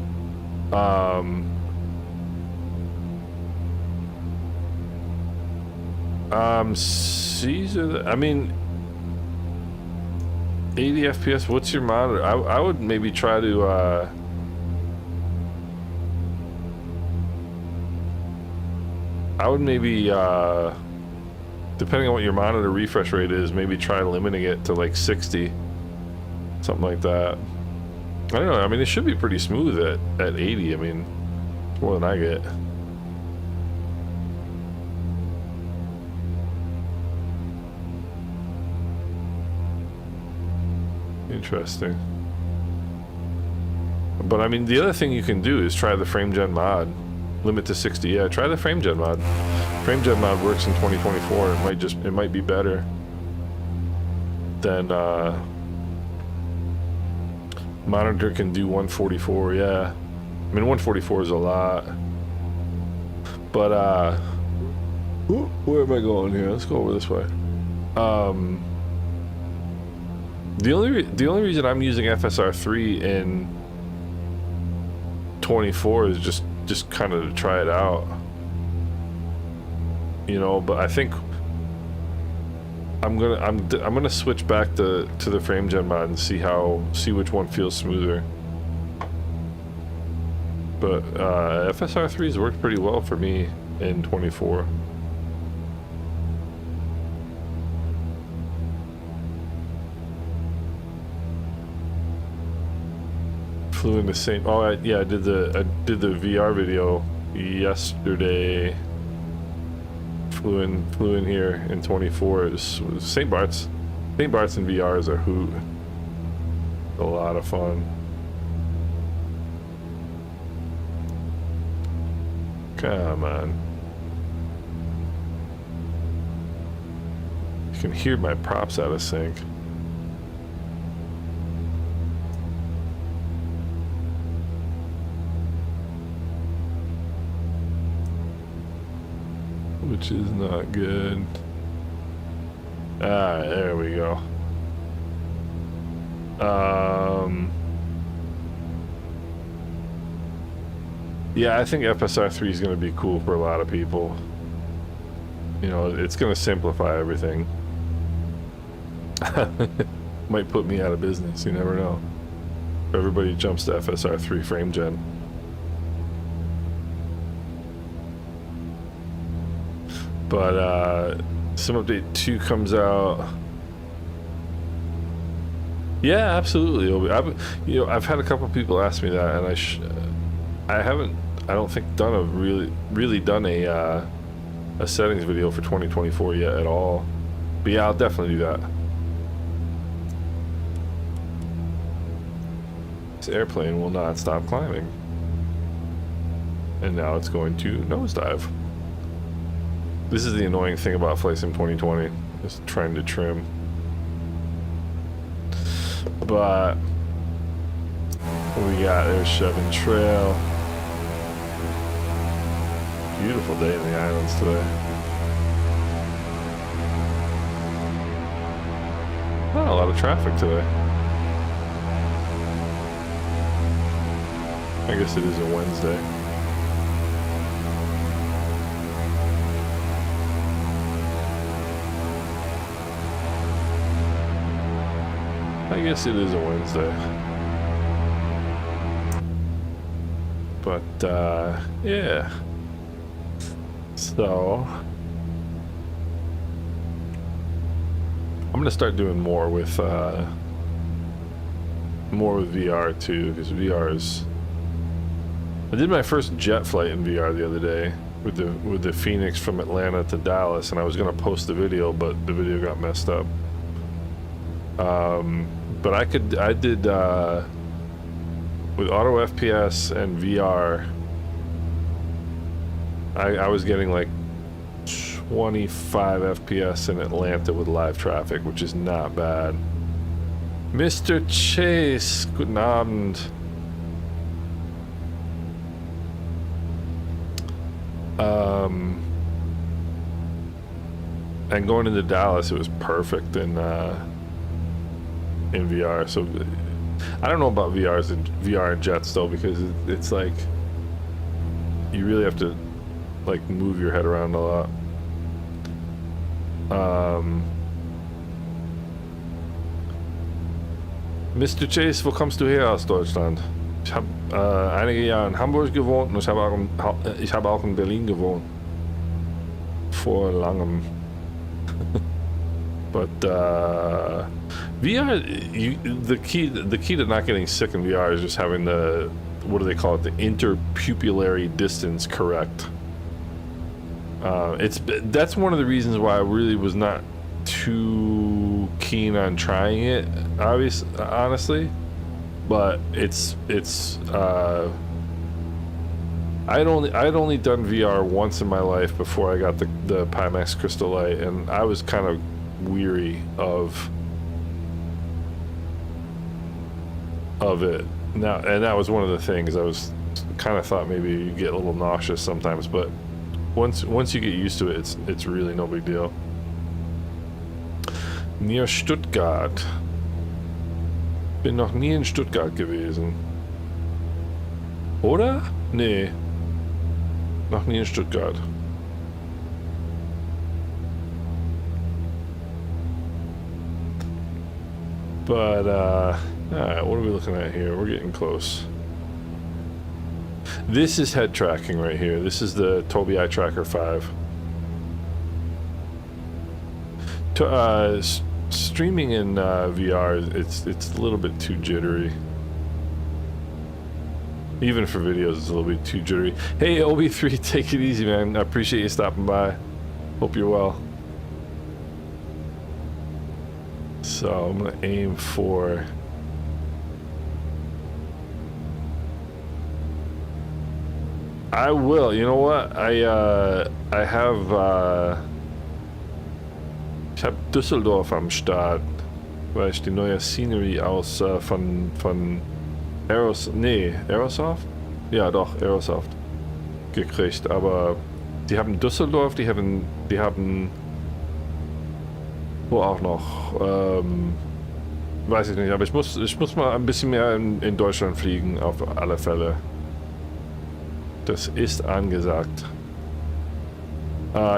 Speaker 1: Caesar, I mean, 80 FPS, what's your monitor? I would maybe try to, I would maybe, depending on what your monitor refresh rate is, maybe try limiting it to like 60. Something like that. I don't know, I mean, it should be pretty smooth at 80. I mean, it's more than I get. Interesting. But I mean, the other thing you can do is try the FrameGen mod. Limit to 60. Yeah, try the FrameGen mod. FrameGen mod works in 2024. It might be better than monitor can do 144. Yeah, I mean 144 is a lot. But where am I going here? Let's go over this way. The only reason I'm using FSR3 in 24 is just kind of to try it out, you know. But I think I'm gonna switch back to the FrameGen mod and see which one feels smoother. But FSR3's worked pretty well for me in 24. Flew in the same. Oh, yeah, I did the VR video yesterday. Flew in here in 24. It was St. Barts. St. Barts in VR is a hoot. A lot of fun. Come on. You can hear my props out of sync. Which is not good. Alright, there we go. Yeah, I think FSR3 is going to be cool for a lot of people. You know, it's going to simplify everything. Might put me out of business, you never know. Everybody jumps to FSR3 frame gen. But Sim Update 2 comes out. Yeah, absolutely. I've had a couple people ask me that, and I haven't. I don't think done a really done a settings video for 2024 yet at all. But yeah, I'll definitely do that. This airplane will not stop climbing, and now it's going to nosedive. This is the annoying thing about Flight Sim 2020, just trying to trim. But what we got there's Chevron Trail. Beautiful day in the islands today. Not a lot of traffic today. I guess it is a Wednesday. I guess it is a Wednesday. But, yeah. So, I'm gonna start doing more with VR too, because VR is. I did my first jet flight in VR the other day with the Phoenix from Atlanta to Dallas, and I was gonna post the video, but the video got messed up. But I did with auto FPS and VR. I was getting like 25 FPS in Atlanta with live traffic, which is not bad. Mr. Chase, guten Abend. And going into Dallas, it was perfect in VR. So I don't know about VR and jets though, because it's like you really have to like move your head around a lot. Mr. Chase, wo kommst du her aus Deutschland? Ich habe einige Jahre in Hamburg gewohnt und ich habe auch in Berlin gewohnt. Vor langem. But VR, the key to not getting sick in VR is just having the, what do they call it, the interpupillary distance correct. That's one of the reasons why I really was not too keen on trying it, honestly. But I'd only done VR once in my life before I got the Pimax Crystal Light, and I was kind of weary of it now, and that was one of the things. I was kind of thought maybe you get a little nauseous sometimes, but once you get used to it, it's really no big deal. Near Stuttgart. Bin noch nie in Stuttgart gewesen. Oder? Nee. Noch nie in Stuttgart. But, alright, what are we looking at here? We're getting close. This is head tracking right here. This is the Tobii Eye Tracker 5. Streaming in VR, it's a little bit too jittery. Even for videos, it's a little bit too jittery. Hey, OB3, take it easy, man. I appreciate you stopping by. Hope you're well. So I'm gonna aim for... I will. You know what? I have ich habe Düsseldorf am Start, weil ich die neue Scenery aus von Aerosoft? Ja, doch, Aerosoft gekriegt, aber die haben Düsseldorf, die haben wo auch noch, weiß ich nicht, aber ich muss mal ein bisschen mehr in Deutschland fliegen, auf alle Fälle. Das ist angesagt.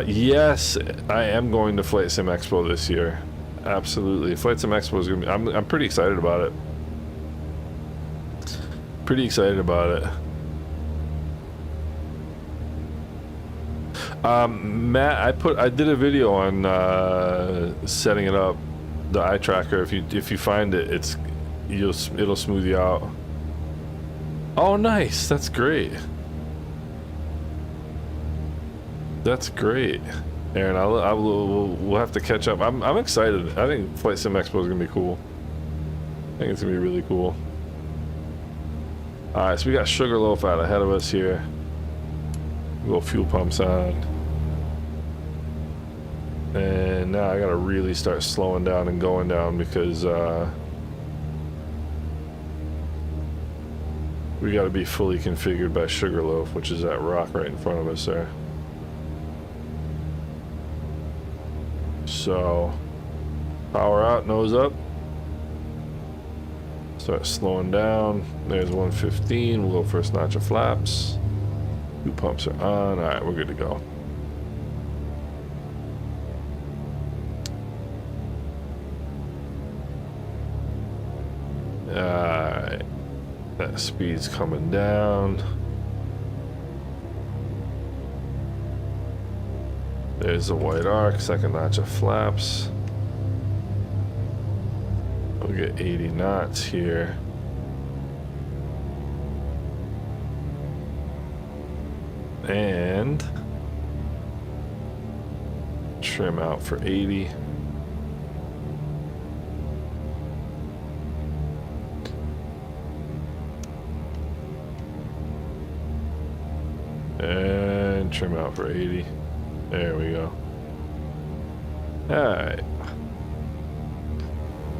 Speaker 1: Yes, I am going to Flight Sim Expo this year. Absolutely. Flight Sim Expo is gonna be, I'm pretty excited about it. Pretty excited about it. Matt, I did a video on setting it up, the eye tracker. If you find it, it'll smooth you out. Oh, nice. That's great. That's great, Aaron. We'll have to catch up. I'm excited. I think Flight Sim Expo is gonna be cool. I think it's gonna be really cool. All right, so we got Sugarloaf out ahead of us here. We'll go fuel pumps on, and now I gotta really start slowing down and going down because we gotta be fully configured by Sugarloaf, which is that rock right in front of us there. So, power out, nose up. Start slowing down. There's 115. We'll go first notch of flaps. Two pumps are on. All right, we're good to go. All right, that speed's coming down. There's the white arc, second notch of flaps. We'll get 80 knots here. And trim out for 80. And trim out for 80. There we go. Alright.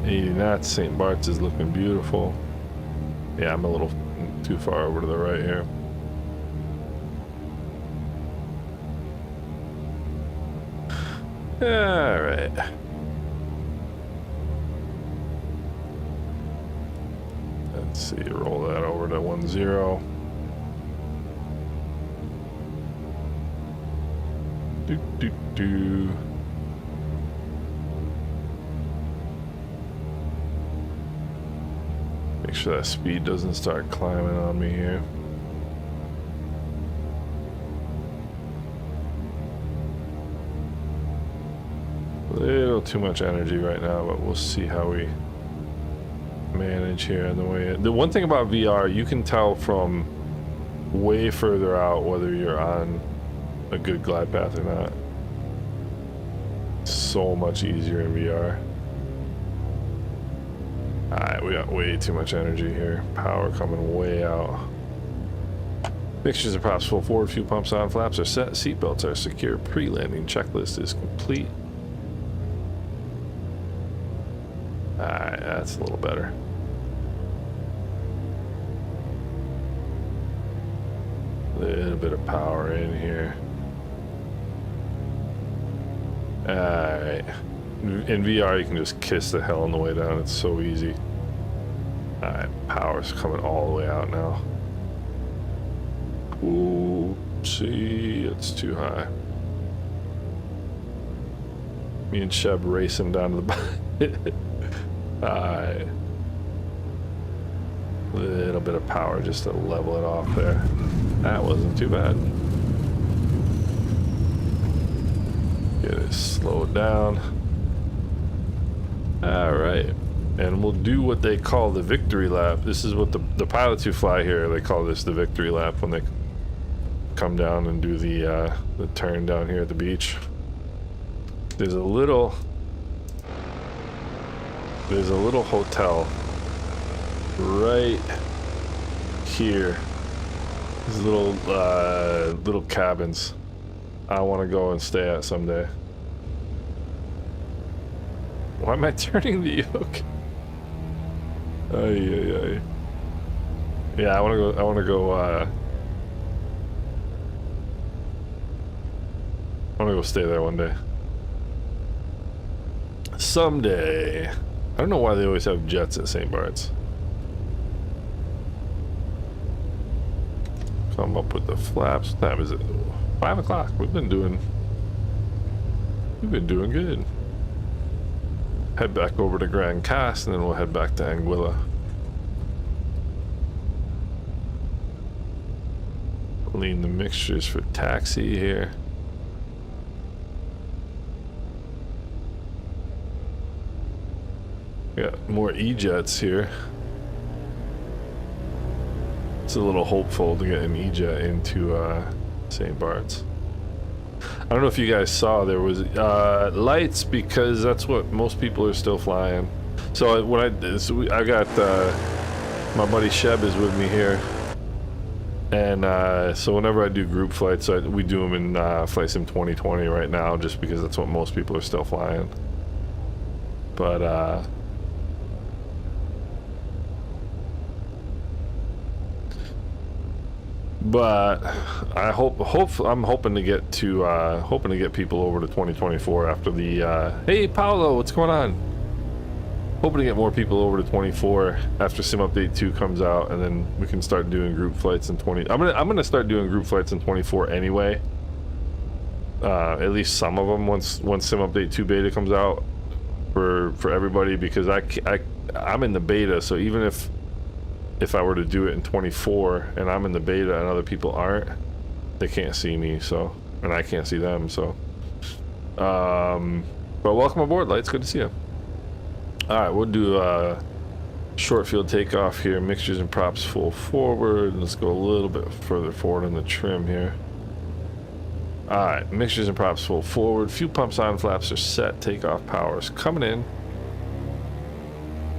Speaker 1: 80 knots. St. Barts is looking beautiful. Yeah, I'm a little too far over to the right here. Alright. Let's see, roll that over to 10. Do. Make sure that speed doesn't start climbing on me here. A little too much energy right now, but we'll see how we manage here on the way in. The one thing about VR, you can tell from way further out whether you're on a good glide path or not. So much easier in VR. Alright, we got way too much energy here. Power coming way out. Mixtures are props full forward, fuel pumps on, flaps are set, seatbelts are secure, pre-landing checklist is complete. Alright, that's a little better. Little bit of power in here. Alright. In VR, you can just kiss the hell on the way down. It's so easy. Alright, power's coming all the way out now. Ooh, see, it's too high. Me and Sheb racing down to the bottom. Alright. Little bit of power just to level it off there. That wasn't too bad. Get it slowed down. Alright. and we'll do what they call the victory lap. This is what the pilots who fly here, they call this the victory lap when they come down and do the turn down here at the beach. There's a little hotel right here. These little cabins I want to go and stay at someday. Why am I turning the yoke? Ay. Yeah, I want to go stay there one day. Someday. I don't know why they always have jets at St. Bart's. Come up with the flaps. What time is it? 5 o'clock. We've been doing good. Head back over to Grand Cast, and then we'll head back to Anguilla. Clean the mixtures for taxi here. Got more E-jets here. It's a little hopeful to get an E-jet into St. Bart's. I don't know if you guys saw, there was lights, because that's what most people are still flying. So when I got my buddy Sheb is with me here, and so whenever I do group flights, we do them in Flight Sim 2020 right now, just because that's what most people are still flying. But I'm hoping to get people over to 2024 after the hey Paolo, what's going on? Hoping to get more people over to 24 after Sim Update 2 comes out, and then we can start doing group flights in 20. I'm gonna start doing group flights in 24 anyway. At least some of them once Sim Update 2 beta comes out for everybody, because I'm in the beta, so even if I were to do it in 24 and I'm in the beta and other people aren't, they can't see me, so, and I can't see them, so but welcome aboard, Lights. Good to see you. All right, we'll do short field takeoff here. Mixtures and props full forward. Let's go a little bit further forward on the trim here. All right, mixtures and props full forward. Fuel pumps on, flaps are set. Takeoff power is coming in.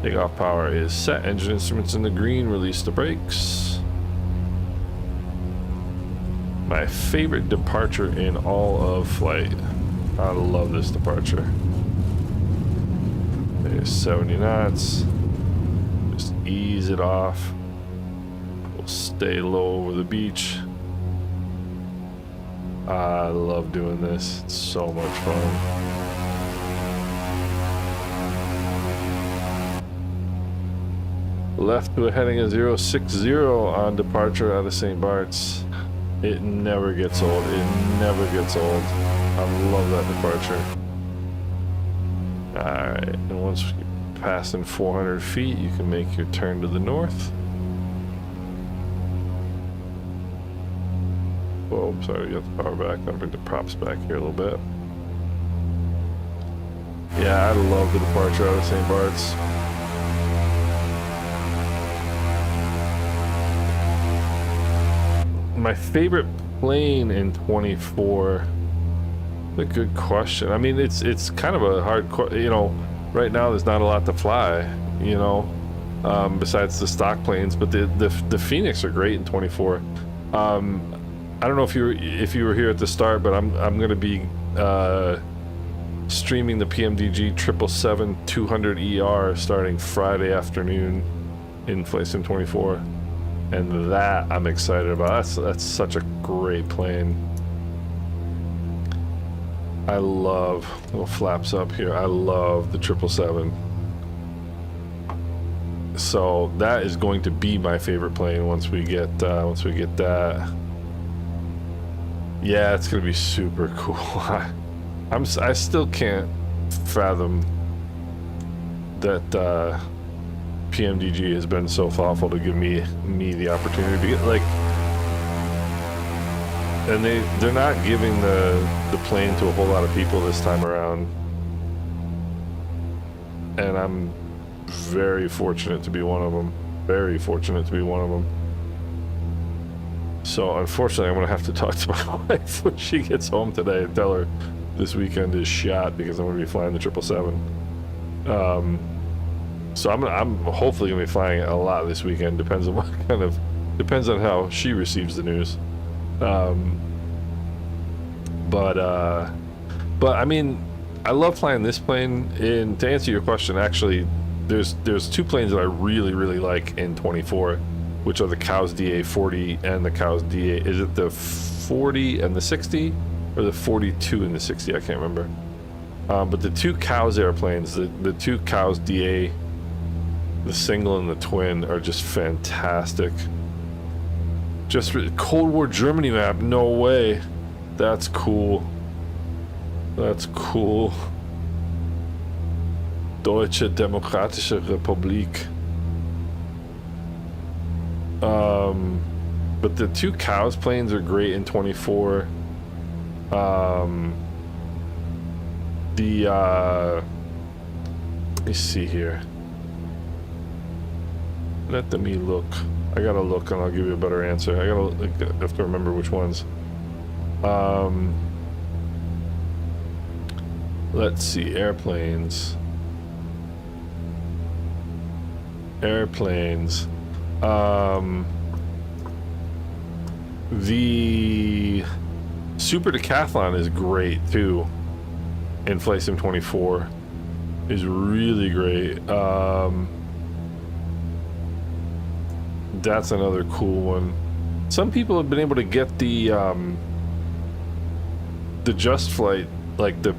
Speaker 1: Takeoff power is set. Engine instruments in the green. Release the brakes. My favorite departure in all of flight. I love this departure. There's 70 knots. Just ease it off. We'll stay low over the beach. I love doing this. It's so much fun. Left to a heading of 060 on departure out of St. Bart's. It never gets old. It never gets old. I love that departure. Alright, and once you're passing 400 feet, you can make your turn to the north. Whoa, I'm sorry, you got the power back. I'll bring the props back here a little bit. Yeah, I love the departure out of St. Bart's. My favorite plane in 24. A good question. I mean, it's kind of a hard, you know, right now there's not a lot to fly, you know, besides the stock planes, but the Phoenix are great in 24. I don't know if you were here at the start, but I'm going to be streaming the PMDG 777-200ER starting Friday afternoon in Flight Sim 24, and that I'm excited about. That's such a great plane. I love little flaps up here. I love the 777. So that is going to be my favorite plane once we get that. Yeah, it's gonna be super cool. I still can't fathom that PMDG has been so thoughtful to give me the opportunity to get, like, and they're not giving the plane to a whole lot of people this time around, and I'm very fortunate to be one of them. Very fortunate to be one of them. So unfortunately, I'm gonna have to talk to my wife when she gets home today and tell her this weekend is shot because I'm gonna be flying the 777. So I'm hopefully gonna be flying it a lot this weekend. Depends on depends on how she receives the news. But I mean, I love flying this plane. And to answer your question, actually, there's two planes that I really like in 24, which are the Cows DA40 and the Cows DA. Is it the 40 and the 60, or the 42 and the 60? I can't remember. But the two Cows airplanes, the two Cows DA, the single and the twin, are just fantastic. Just Cold War Germany map. No way. That's cool. That's cool. Deutsche Demokratische Republik. But the two Cows planes are great in 24. Let me see here. Let me look. I gotta look and I'll give you a better answer. I have to remember which ones. Let's see, airplanes. The Super Decathlon is great too. In Flight Sim 24 is really great. That's another cool one. Some people have been able to get the Just Flight, like the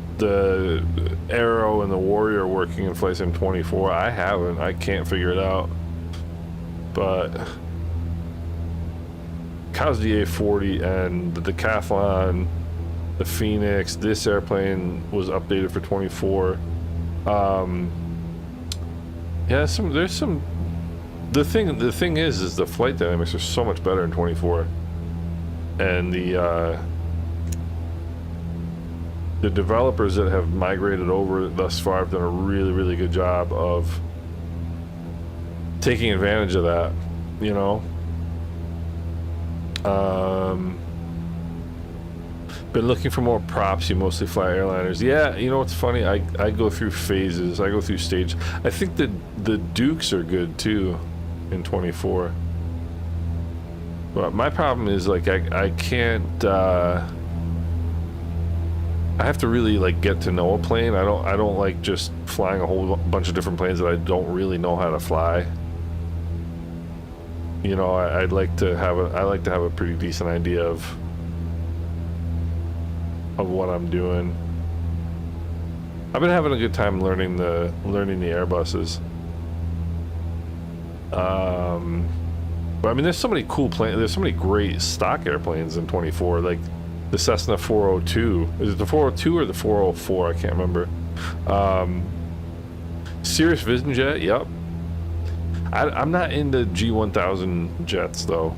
Speaker 1: Arrow and the Warrior working in Flight Sim 24. I haven't. I can't figure it out. But Cows DA40 and the Decathlon, the Phoenix, this airplane was updated for 24. Yeah, there's some. The thing is the flight dynamics are so much better in 24, and the developers that have migrated over thus far have done a really good job of taking advantage of that, you know. Been looking for more props. You mostly fly airliners. Yeah, you know what's funny? I go through phases. I go through stage. I think the Dukes are good too in 24. But my problem is, like, I can't. I have to really, like, get to know a plane. I don't like just flying a whole bunch of different planes that I don't really know how to fly. You know, I like to have a pretty decent idea of what I'm doing. I've been having a good time learning the Airbuses. But I mean, there's so many cool planes. There's so many great stock airplanes in 24, like the Cessna 402. Is it the 402 or the 404? I can't remember. Cirrus Vision Jet. Yep. I'm not into G1000 jets though.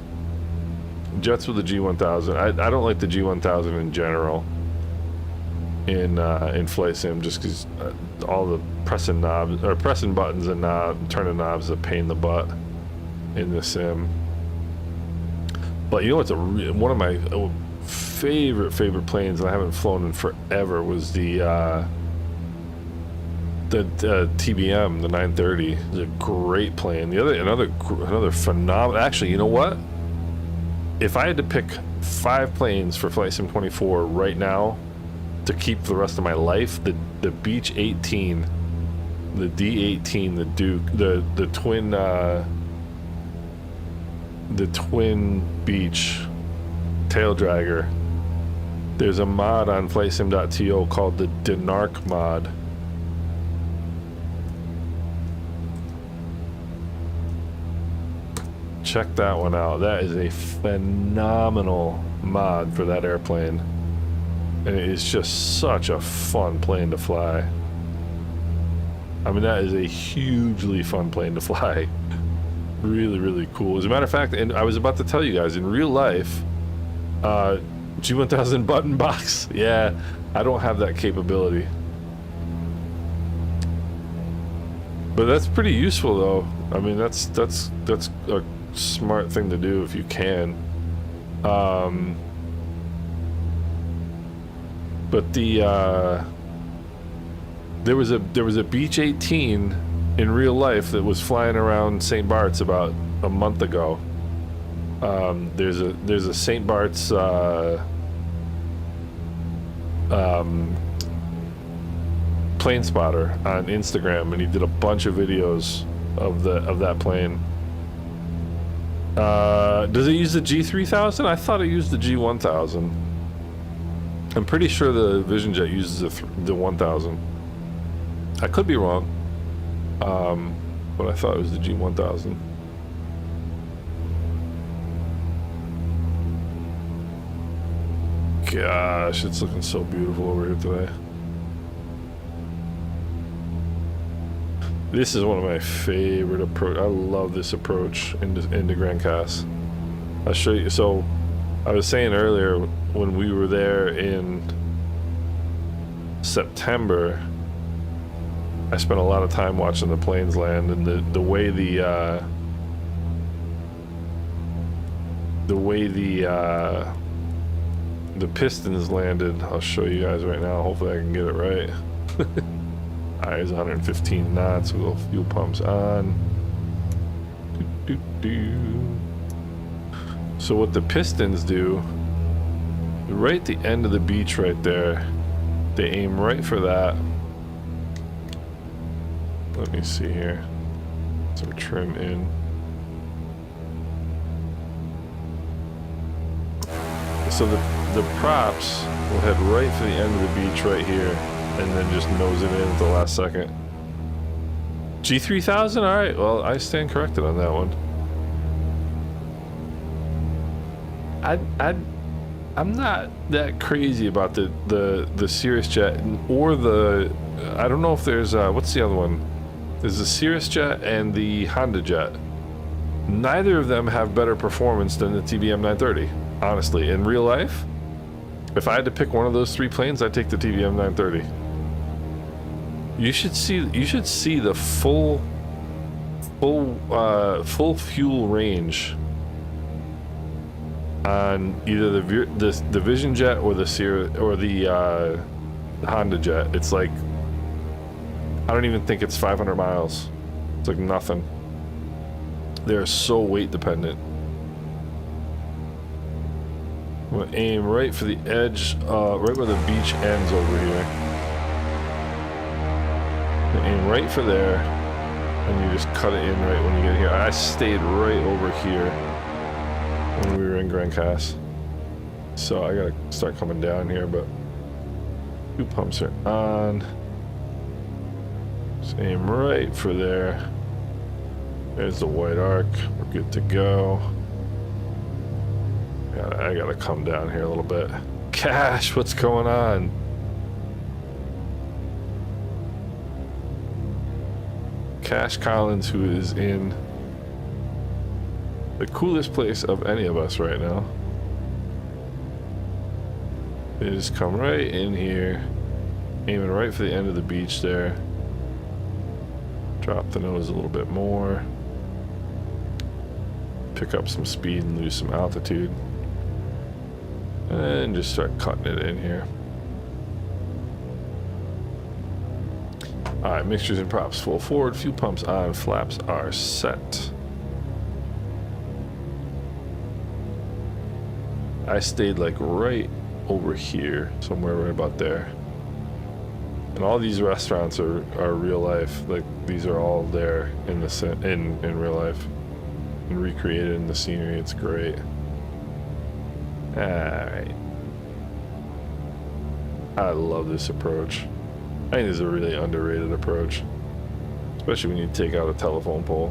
Speaker 1: Jets with the G1000. I don't like the G1000 in general. In Flight Sim, just because all the pressing buttons and turning knobs is a pain in the butt in the sim. But you know what's one of my favorite planes, and I haven't flown in forever, was the TBM, the 930. It's a great plane. Another phenomenal. Actually, you know what? If I had to pick 5 planes for Flight Sim 24 right now to keep for the rest of my life, the Beech 18, the D18, the Duke, the twin Beech tail dragger. There's a mod on flightsim.to called the Dinark mod. Check that one out. That is a phenomenal mod for that airplane. And it is just such a fun plane to fly. I mean, that is a hugely fun plane to fly. Really cool. As a matter of fact, and I was about to tell you guys, in real life, G1000 button box. Yeah, I don't have that capability. But that's pretty useful, though. I mean, that's a smart thing to do if you can. But the there was a Beach 18 in real life that was flying around St. Bart's about a month ago. There's a St. Bart's plane spotter on Instagram, and he did a bunch of videos of that plane. Does it use the G3000? I thought it used the G1000. I'm pretty sure the Vision Jet uses the 1000. I could be wrong, but I thought it was the G1000. Gosh, it's looking so beautiful over here today. This is one of my favorite approach. I love this approach into Grand Cas. I'll show you. So I was saying earlier, when we were there in September, I spent a lot of time watching the planes land, and the way the pistons landed. I'll show you guys right now. Hopefully I can get it right. Alright, it's 115 knots. We'll go fuel pumps on. So what the pistons do, right at the end of the beach right there, they aim right for that. Let me see here. Some trim in. So the props will head right for the end of the beach right here, and then just nose it in at the last second. G3000? Alright, well, I stand corrected on that one. I'm not that crazy about the Cirrus Jet or the... I don't know if there's... what's the other one? There's the Cirrus Jet and the Honda Jet. Neither of them have better performance than the TBM 930. Honestly, in real life, if I had to pick one of those three planes, I'd take the TBM 930. You should see the full fuel range on either the Vision Jet or the Cirrus or the Honda Jet. It's like, I don't even think it's 500 miles. It's like nothing. They're so weight dependent. I'm gonna aim right for the edge, right where the beach ends over here. Aim right for there, and you just cut it in right when you get here. I stayed right over here when we were in Grand Cas, so I gotta start coming down here, but two pumps are on. Just aim right for there. There's the white arc. We're good to go. I gotta come down here a little bit. Cash, what's going on? Cash Collins, who is in the coolest place of any of us right now. They just come right in here, aiming right for the end of the beach there. Drop the nose a little bit more. Pick up some speed and lose some altitude. And just start cutting it in here. Alright, mixtures and props full forward, fuel pumps on, flaps are set. I stayed like right over here, somewhere right about there. And all these restaurants are real life. Like, these are all there in real life and recreated in the scenery. It's great. Alright. I love this approach. I think this is a really underrated approach, especially when you take out a telephone pole.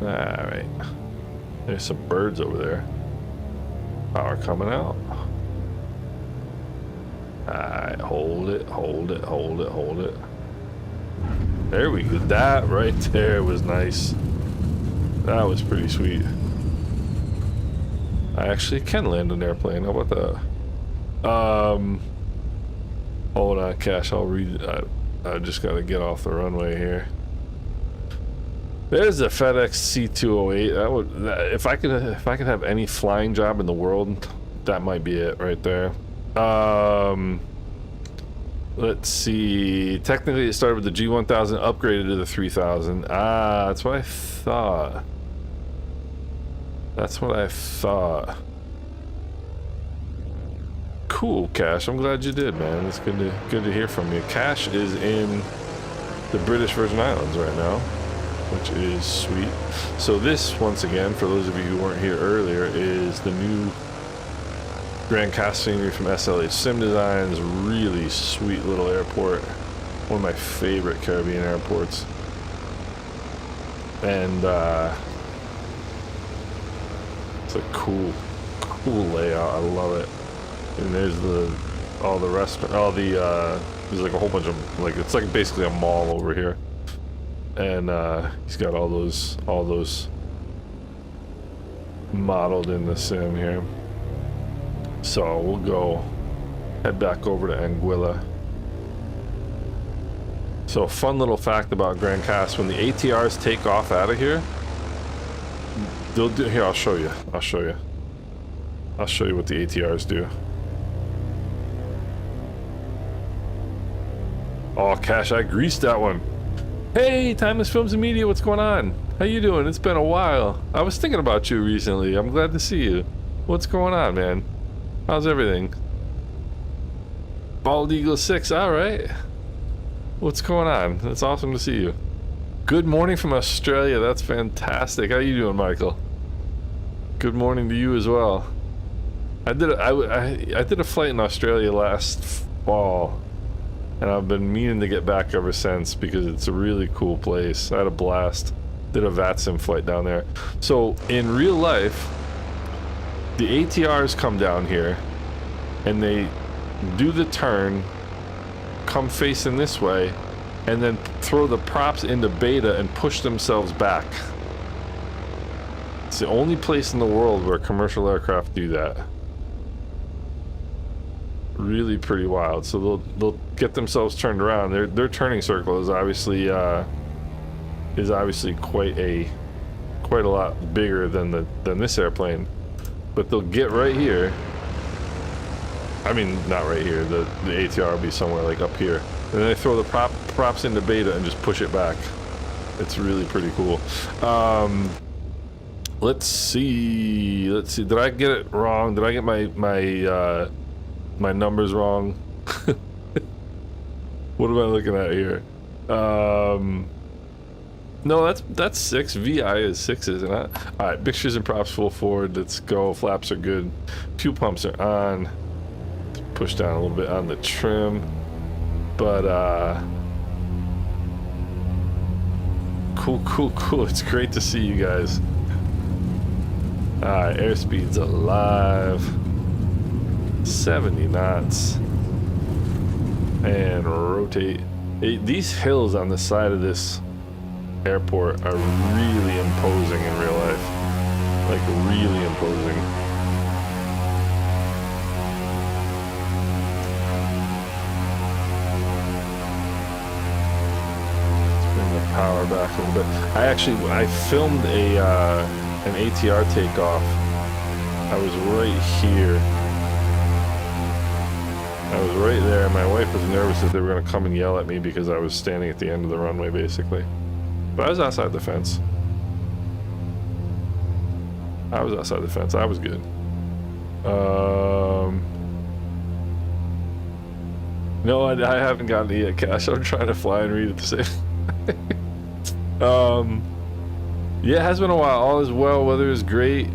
Speaker 1: Alright. There's some birds over there. Power coming out. Alright, hold it, hold it, hold it, hold it. There we go. That right there was nice. That was pretty sweet. I actually can land an airplane. How about that? Hold on, Cash. I'll read. I just gotta get off the runway here. There's a FedEx C208. That would, if I could have any flying job in the world, that might be it right there. Let's see. Technically, it started with the G1000, upgraded to the 3000. Ah, that's what I thought. That's what I thought. Cool, Cash. I'm glad you did, man. It's good to hear from you. Cash is in the British Virgin Islands right now, which is sweet. So this, once again, for those of you who weren't here earlier, is the new Grand Cast scenery from SLH Sim Designs. Really sweet little airport. One of my favorite Caribbean airports. And it's a cool layout. I love it. And there's all the restaurant, there's like a whole bunch of, like, it's like basically a mall over here. And he's got all those modeled in the sim here. So we'll go head back over to Anguilla. So a fun little fact about Grand Cast: when the ATRs take off out of here, they'll do, here, I'll show you what the ATRs do. Oh, Cash, I greased that one. Hey, Timeless Films and Media, what's going on? How you doing? It's been a while. I was thinking about you recently. I'm glad to see you. What's going on, man? How's everything? Bald Eagle 6, alright. What's going on? It's awesome to see you. Good morning from Australia. That's fantastic. How you doing, Michael? Good morning to you as well. I did a flight in Australia last fall, and I've been meaning to get back ever since because it's a really cool place. I had a blast. Did a VATSIM flight down there. So in real life, the ATRs come down here and they do the turn, come facing this way, and then throw the props into beta and push themselves back. It's the only place in the world where commercial aircraft do that. Really pretty wild. So they'll get themselves turned around. Their turning circle is obviously quite a lot bigger than this airplane. But they'll get right here. I mean, not right here. The ATR will be somewhere like up here. And then they throw the props into beta and just push it back. It's really pretty cool. Let's see. Did I get it wrong? Did I get my numbers wrong? What am I looking at here? No, that's 6. VI is 6, isn't it? Alright, mixtures and props full forward. Let's go. Flaps are good. Fuel pumps are on. Push down a little bit on the trim. But, cool. It's great to see you guys. Alright, airspeed's alive. 70 knots. And rotate. These hills on the side of this airport are really imposing in real life. Like, really imposing. Let's bring the power back a little bit. I filmed an ATR takeoff. I was right here. I was right there. My wife was nervous that they were going to come and yell at me because I was standing at the end of the runway, basically. But I was outside the fence. I was good. No, I haven't gotten it yet, Cash. I'm trying to fly and read at the same yeah, it has been a while. All is well. Weather is great.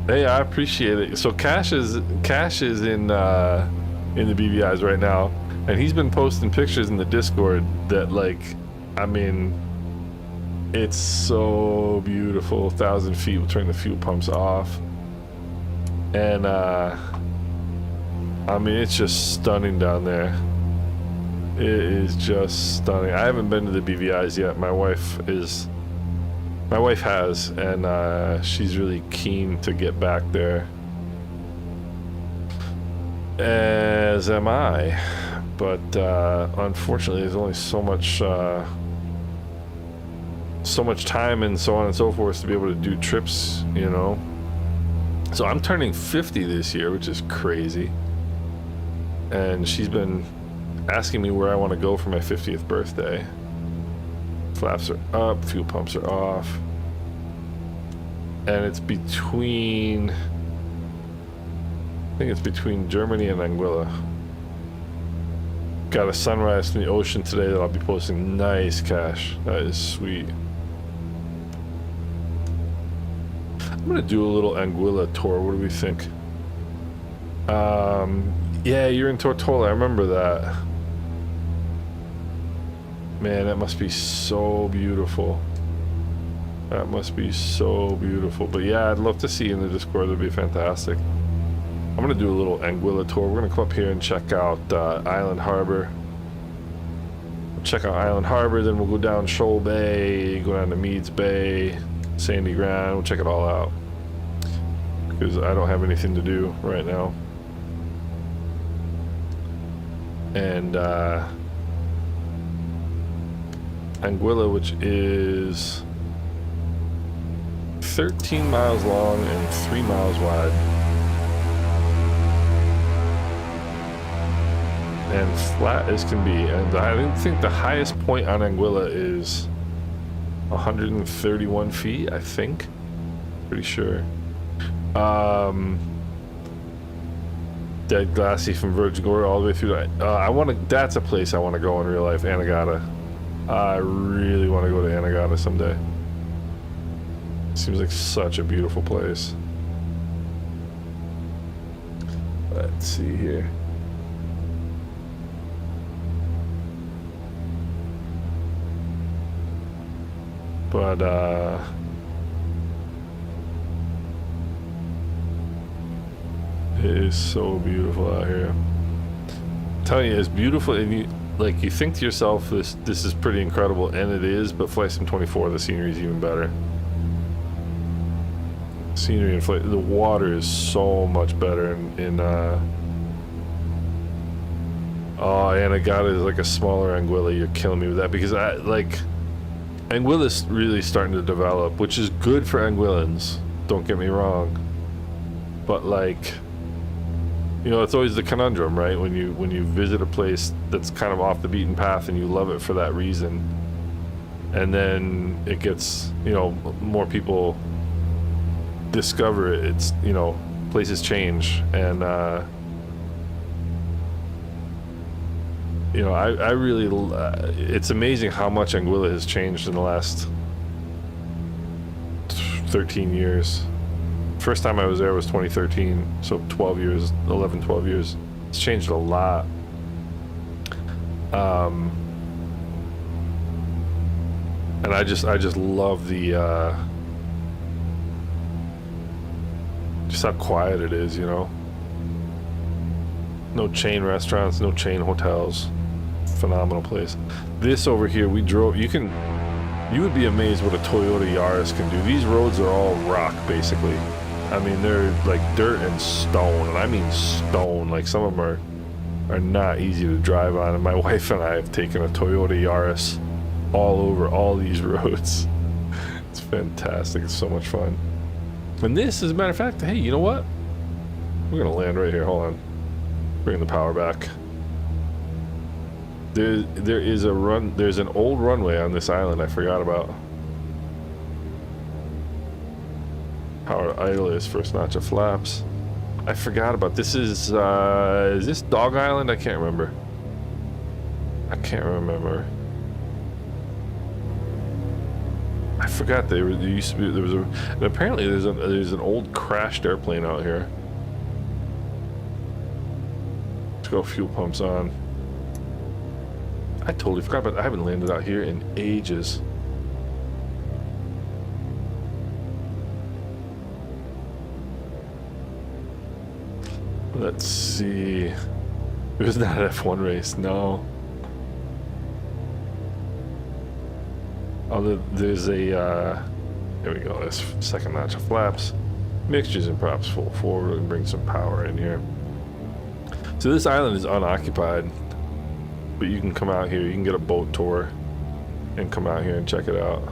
Speaker 1: Hey, I appreciate it. So Cash is in the BVIs right now, and he's been posting pictures in the Discord that, like, I mean, it's so beautiful. 1,000 feet. We'll turn the fuel pumps off, and I mean, it's just stunning down there. It is just stunning. I haven't been to the BVIs yet. My wife has, and she's really keen to get back there. As am I. But unfortunately, there's only so much time and so on and so forth to be able to do trips, you know. So I'm turning 50 this year, which is crazy. And she's been asking me where I want to go for my 50th birthday. Flaps are up, fuel pumps are off. And it's between, I think it's between Germany and Anguilla. Got a sunrise from the ocean today that I'll be posting. Nice cash. That is sweet. I'm gonna do a little Anguilla tour. What do we think? Yeah, you're in Tortola. I remember that. Man, that must be so beautiful. That must be so beautiful. But yeah, I'd love to see you in the Discord. That'd be fantastic. I'm gonna do a little Anguilla tour. We're gonna come up here and check out Island Harbor. We'll check out Island Harbor, then we'll go down Shoal Bay, go down to Meads Bay, Sandy Ground. We'll check it all out because I don't have anything to do right now. And Anguilla, which is 13 miles long and 3 miles wide, and flat as can be. And I think the highest point on Anguilla is 131 feet, I think. Pretty sure. Dead Glassy from Virgin Gorda all the way through that. That's a place I want to go in real life, Anguilla. I really want to go to Anguilla someday. Seems like such a beautiful place. Let's see here. But it is so beautiful out here. I'm telling you, it's beautiful, and you think to yourself, this is pretty incredible, and it is. But Flight Sim 24, the scenery is even better. Scenery and flight, the water is so much better in oh, Anguilla is like a smaller Anguilla. You're killing me with that, because Anguilla's really starting to develop, which is good for Anguillans, don't get me wrong. But you know, it's always the conundrum, right? When you visit a place that's kind of off the beaten path and you love it for that reason, and then it gets, you know, more people discover it. It's, you know, places change, and you know, I really it's amazing how much Anguilla has changed in the last 13 years. First time I was there was 2013, so 12 years, 11, 12 years. It's changed a lot. And I just love the just how quiet it is, you know. No chain restaurants, no chain hotels. Phenomenal place. This over here, we drove. You would be amazed what a Toyota Yaris can do. These roads are all rock, basically. I mean, they're like dirt and stone, and I mean stone. Like, some of them are not easy to drive on, and my wife and I have taken a Toyota Yaris all over all these roads. It's fantastic. It's so much fun. And this, as a matter of fact, hey, you know what? We're gonna land right here. Hold on. Bring the power back. There is a run. There's an old runway on this island I forgot about. Power idle is first notch of flaps. I forgot about this. Is this Dog Island? I can't remember. I can't remember. I forgot there used to be. There was a. And apparently there's an old crashed airplane out here. Let's go. Fuel pumps on. I totally forgot, but I haven't landed out here in ages. Let's see. It was not an F1 race, no. Oh, there's a, here we go, this second notch of flaps. Mixtures and props full forward and bring some power in here. So this island is unoccupied. but you can come out here. You can get a boat tour and come out here and check it out.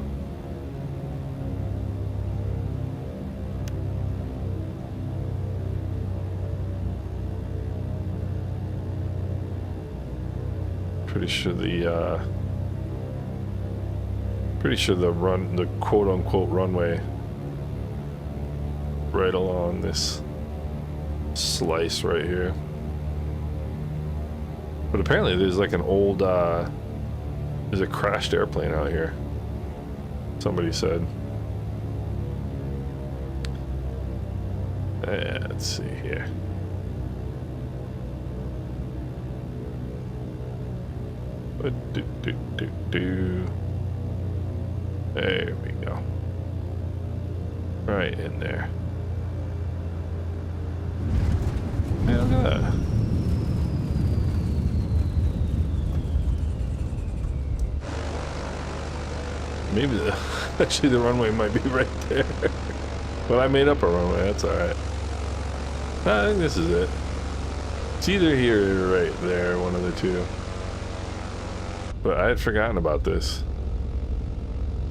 Speaker 1: Pretty sure the quote-unquote runway right along this slice right here. But apparently there's like an old there's a crashed airplane out here, somebody said. Let's see here. There we go. Right in there. Hey, look at that. Maybe actually the runway might be right there. But I made up a runway, that's alright. I think this is it. It's either here or right there, one of the two. But I had forgotten about this.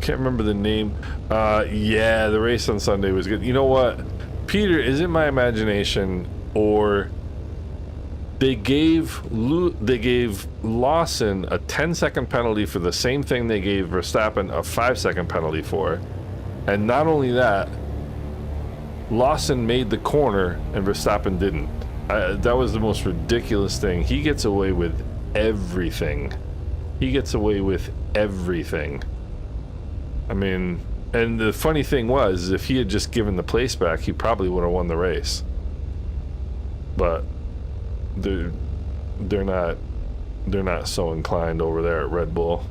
Speaker 1: Can't remember the name. Yeah, the race on Sunday was good. You know what, Peter, is it my imagination, or they gave Lawson a 10-second penalty for the same thing they gave Verstappen a 5-second penalty for, and not only that, Lawson made the corner and Verstappen didn't. That was the most ridiculous thing. He gets away with everything. He gets away with everything. I mean, and the funny thing was, if he had just given the place back, he probably would have won the race. But they're not so inclined over there at Red Bull.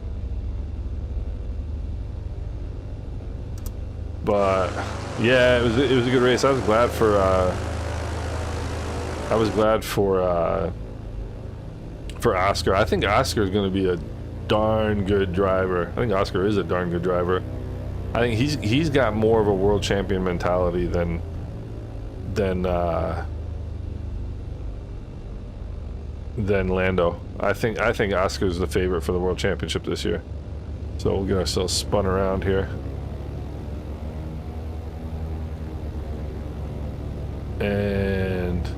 Speaker 1: But yeah, it was a good race. I was glad for Oscar. I think Oscar is going to be a darn good driver. I think Oscar is a darn good driver. I think he's got more of a world champion mentality than Lando. I think Oscar's the favorite for the world championship this year. So we'll get ourselves spun around here. And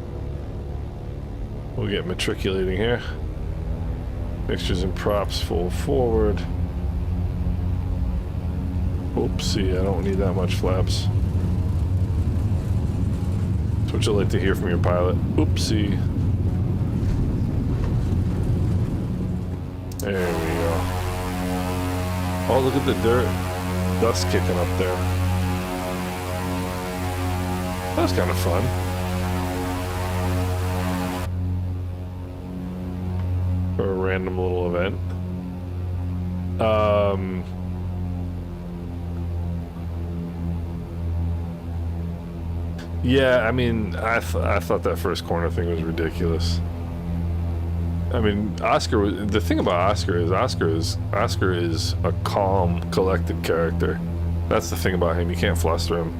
Speaker 1: we'll get matriculating here. Mixtures and props full forward. Oopsie, I don't need that much flaps. That's what you like to hear from your pilot. Oopsie. There we go. Oh, look at the dirt. Dust kicking up there. That was kind of fun. For a random little event. Yeah, I mean, I thought that first corner thing was ridiculous. I mean, the thing about Oscar is a calm, collected character. That's the thing about him. You can't fluster him.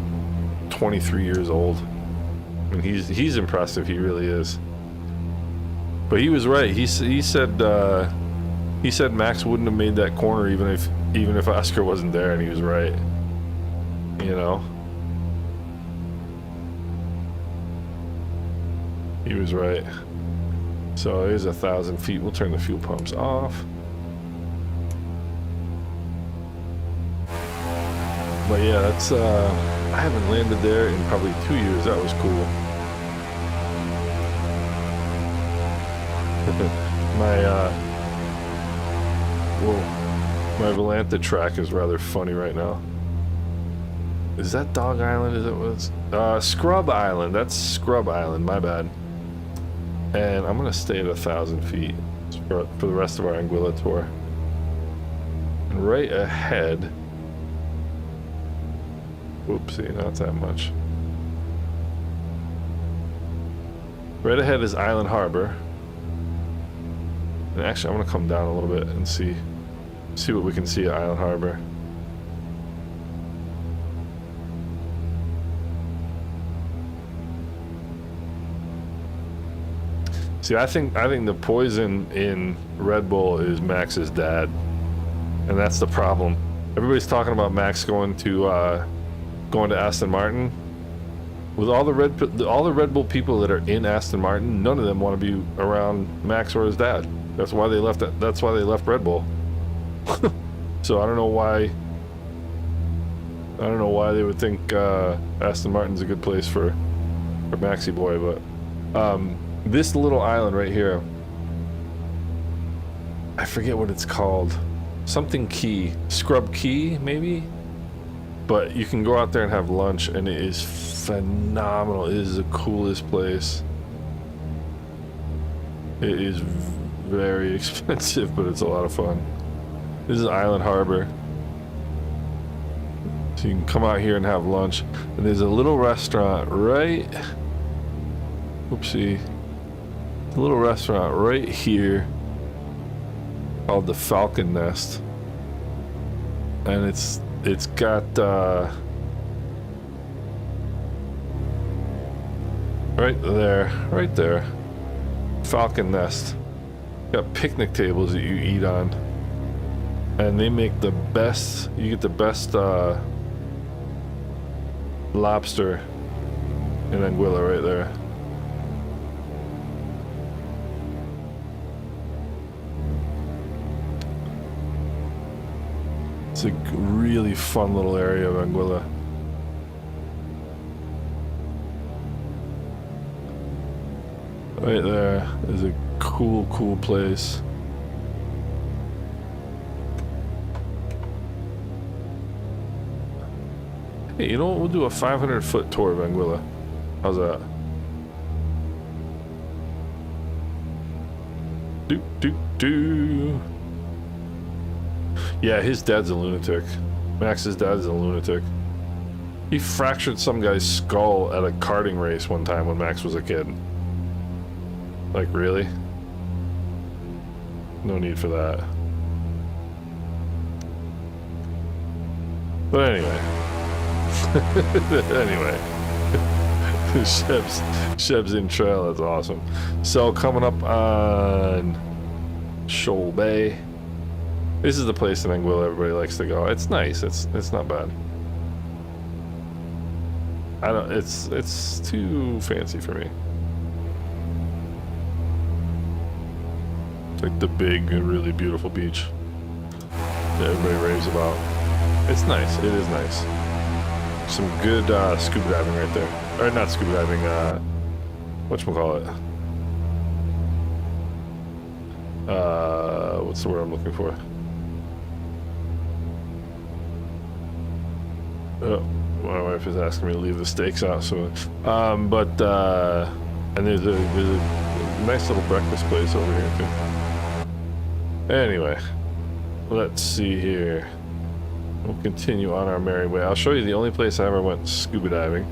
Speaker 1: 23 years old. I mean, he's impressive. He really is. But he was right. He said Max wouldn't have made that corner even if Oscar wasn't there, and he was right. You know. He was right. So there's 1,000 feet. We'll turn the fuel pumps off. But yeah, that's I haven't landed there in probably 2 years. That was cool. My Volanta track is rather funny right now. Is that Dog Island? Is it was Scrub Island? That's Scrub Island. My bad. And I'm gonna stay at 1,000 feet for the rest of our Anguilla tour. And right ahead. Oopsie, not that much. Right ahead is Island Harbor. And actually, I'm gonna come down a little bit and see what we can see at Island Harbor. See, I think the poison in Red Bull is Max's dad, and that's the problem. Everybody's talking about Max going to Aston Martin. With all the Red Bull people that are in Aston Martin, none of them want to be around Max or his dad. That's why they left. That's why they left Red Bull. So I don't know why. I don't know why they would think Aston Martin's a good place for Maxi boy, but this little island right here, I forget what it's called. Something Key, Scrub Key, maybe. But you can go out there and have lunch, and it is phenomenal. It is the coolest place. It is very expensive, but it's a lot of fun. This is Island Harbor. So you can come out here and have lunch. And there's a little restaurant right... Oopsie. A little restaurant right here called the Falcon Nest. And it's got right there, Falcon Nest. Got picnic tables that you eat on, and they make the best. You get the best lobster in Anguilla right there. It's a really fun little area of Anguilla. Right there is a cool place. Hey, you know what? We'll do a 500-foot tour of Anguilla. How's that? Do. Yeah, his dad's a lunatic. Max's dad's a lunatic. He fractured some guy's skull at a karting race one time when Max was a kid. Like, really? No need for that. But anyway. Sheb's in trail, that's awesome. So coming up on Shoal Bay. This is the place in Anguilla everybody likes to go. It's nice. It's not bad. It's too fancy for me. It's like the big, really beautiful beach that everybody raves about. It's nice. It is nice. Some good scuba diving right there. Or not scuba diving, whatchamacallit? What's the word I'm looking for? Oh, my wife is asking me to leave the steaks out, so and there's a nice little breakfast place over here too. Anyway, let's see here. We'll continue on our merry way. I'll show you the only place I ever went scuba diving.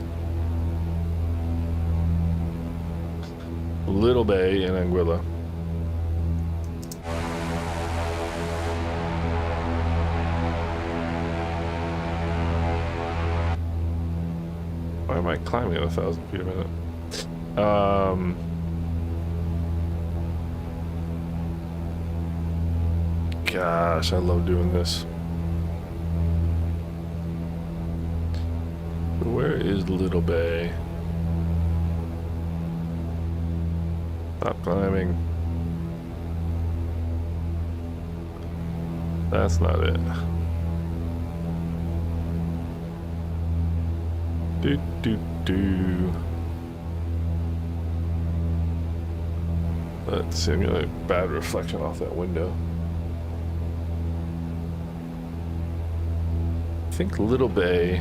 Speaker 1: Little Bay in Anguilla. Why am I climbing at 1,000 feet a minute? Gosh, I love doing this. Where is Little Bay? Stop climbing. That's not it. Do. Let's see, I'm getting a bad reflection off that window. I think Little Bay.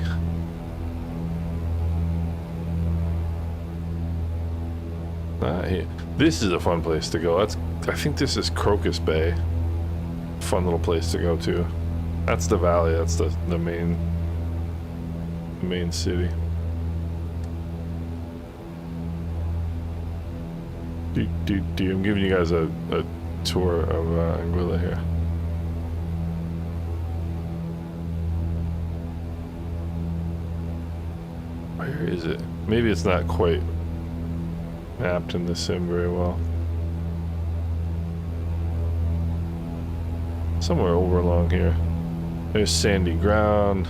Speaker 1: Not here. This is a fun place to go. I think this is Crocus Bay. Fun little place to go to. That's the valley. That's the main city. I'm giving you guys a tour of Anguilla here. Where is it? Maybe it's not quite mapped in the sim very well. Somewhere over along here. There's sandy ground.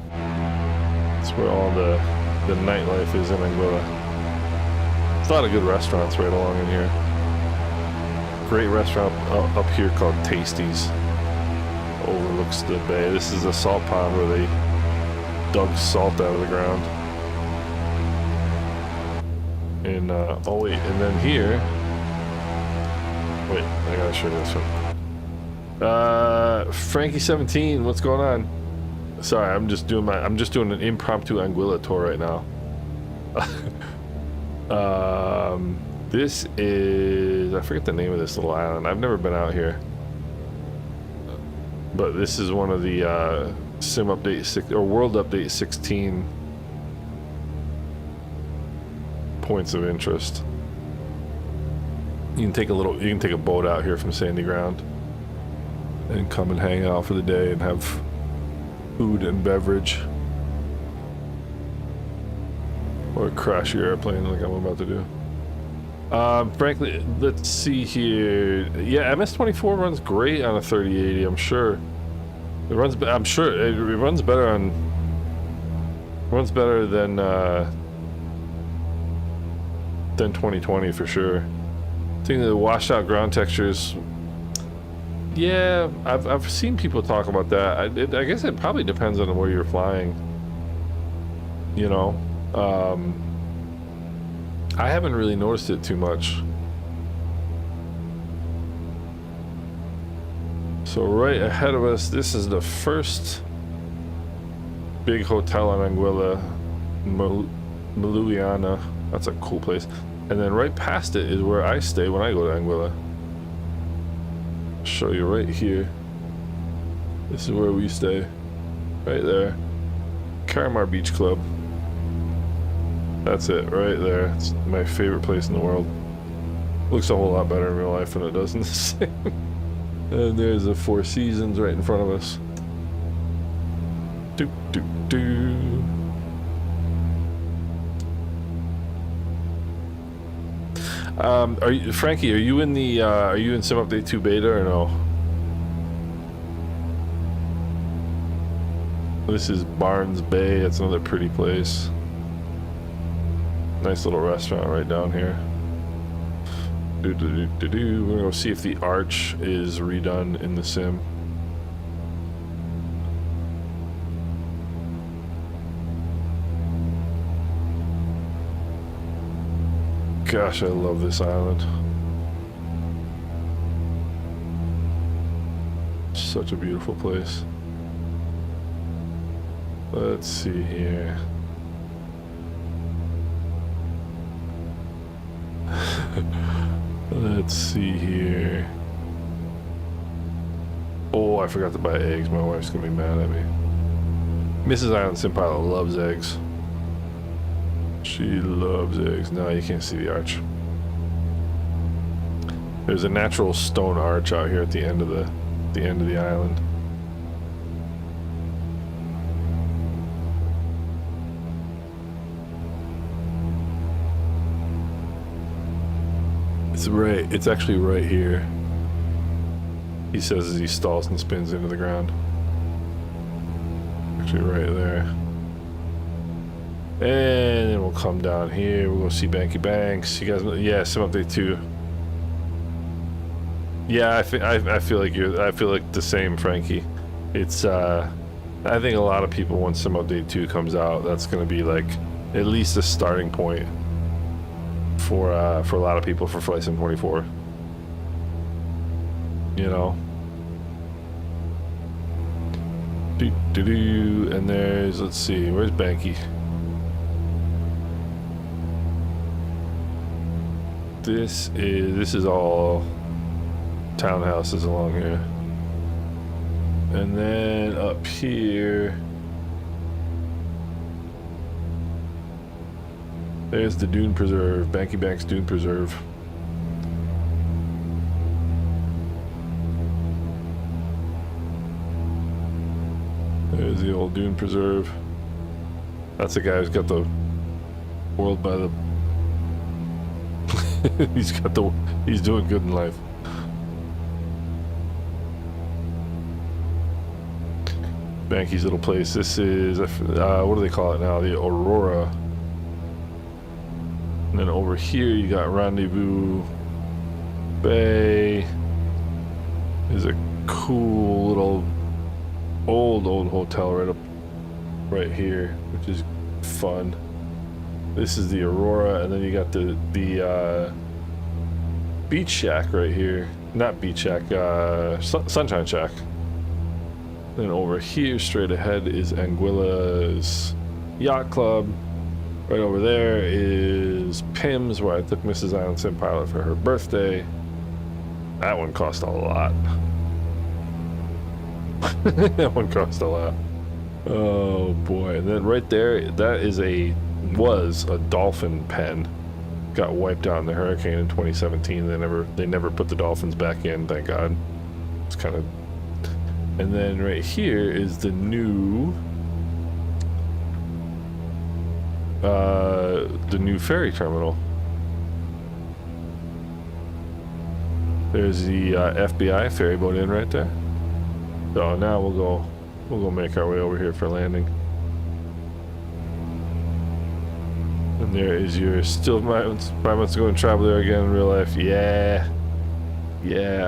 Speaker 1: That's where all the nightlife is in Anguilla. There's a lot of good restaurants right along in here. Great restaurant up here called Tasty's. Overlooks the bay. This is a salt pond where they dug salt out of the ground. And oh wait, and then here. Wait, I gotta show you this one. Frankie17, what's going on? Sorry, I'm just doing an impromptu Anguilla tour right now. This is, I forget the name of this little island. I've never been out here, but this is one of the Sim Update 6 or World Update 16 points of interest. You can take a boat out here from Sandy Ground and come and hang out for the day and have food and beverage, or crash your airplane like I'm about to do. Frankly, let's see here. Yeah, MS-24 runs great on a 3080. I'm sure it runs. I'm sure it runs better on. Runs better than 2020 for sure. I think the washed out ground textures. Yeah, I've seen people talk about that. I guess it probably depends on where you're flying. You know, I haven't really noticed it too much. So right ahead of us, this is the first big hotel on Anguilla, Maluiana. That's a cool place. And then right past it is where I stay when I go to Anguilla. Show you right here. This is where we stay. Right there. Caramar Beach Club. That's it, right there. It's my favorite place in the world. Looks a whole lot better in real life than it does in the sim. And there's the Four Seasons right in front of us. Doop doop doo. Are you, Frankie? Are you in the? Are you in Sim Update 2 beta or no? This is Barnes Bay. It's another pretty place. Nice little restaurant right down here. We're gonna go see if the arch is redone in the sim. Gosh, I love this island. Such a beautiful place. Let's see here. Let's see here. Oh, I forgot to buy eggs. My wife's gonna be mad at me. Mrs. IslandSimPilot loves eggs. She loves eggs. No, you can't see the arch. There's a natural stone arch out here at the end of the island. It's actually right here. He says as he stalls and spins into the ground. Actually right there. And then we'll come down here. We'll go see Banky Banks. You guys, yeah, Sim Update 2. Yeah, I feel like I feel like the same, Frankie. It's I think a lot of people, when Sim Update 2 comes out, that's gonna be like at least a starting point for a lot of people for Flight Sim 24. You know. And there's, let's see, where's Banky? This is all townhouses along here. And then up here, there's the Dune Preserve, Banky Banks Dune Preserve. There's the old Dune Preserve. That's the guy who's got the world by the he's doing good in life. Banky's little place. This is, what do they call it now? The Aurora. And then over here you got Rendezvous Bay. There's a cool little old hotel right here, which is fun. This is the Aurora, and then you got the Beach Shack right here. Not Beach Shack, Sunshine Shack. Then over here, straight ahead, is Anguilla's Yacht Club. Right over there is Pim's, where I took Mrs. Island Sim Pilot for her birthday. That one cost a lot. That one cost a lot. Oh boy. And then right there, that is was a dolphin pen. Got wiped out in the hurricane in 2017. They never put the dolphins back in, thank God. It's kind of. And then right here is the new ferry terminal. There's the FBI ferry boat in right there. So now we'll go make our way over here for landing. And there is your still 5 months to go and travel there again in real life. Yeah,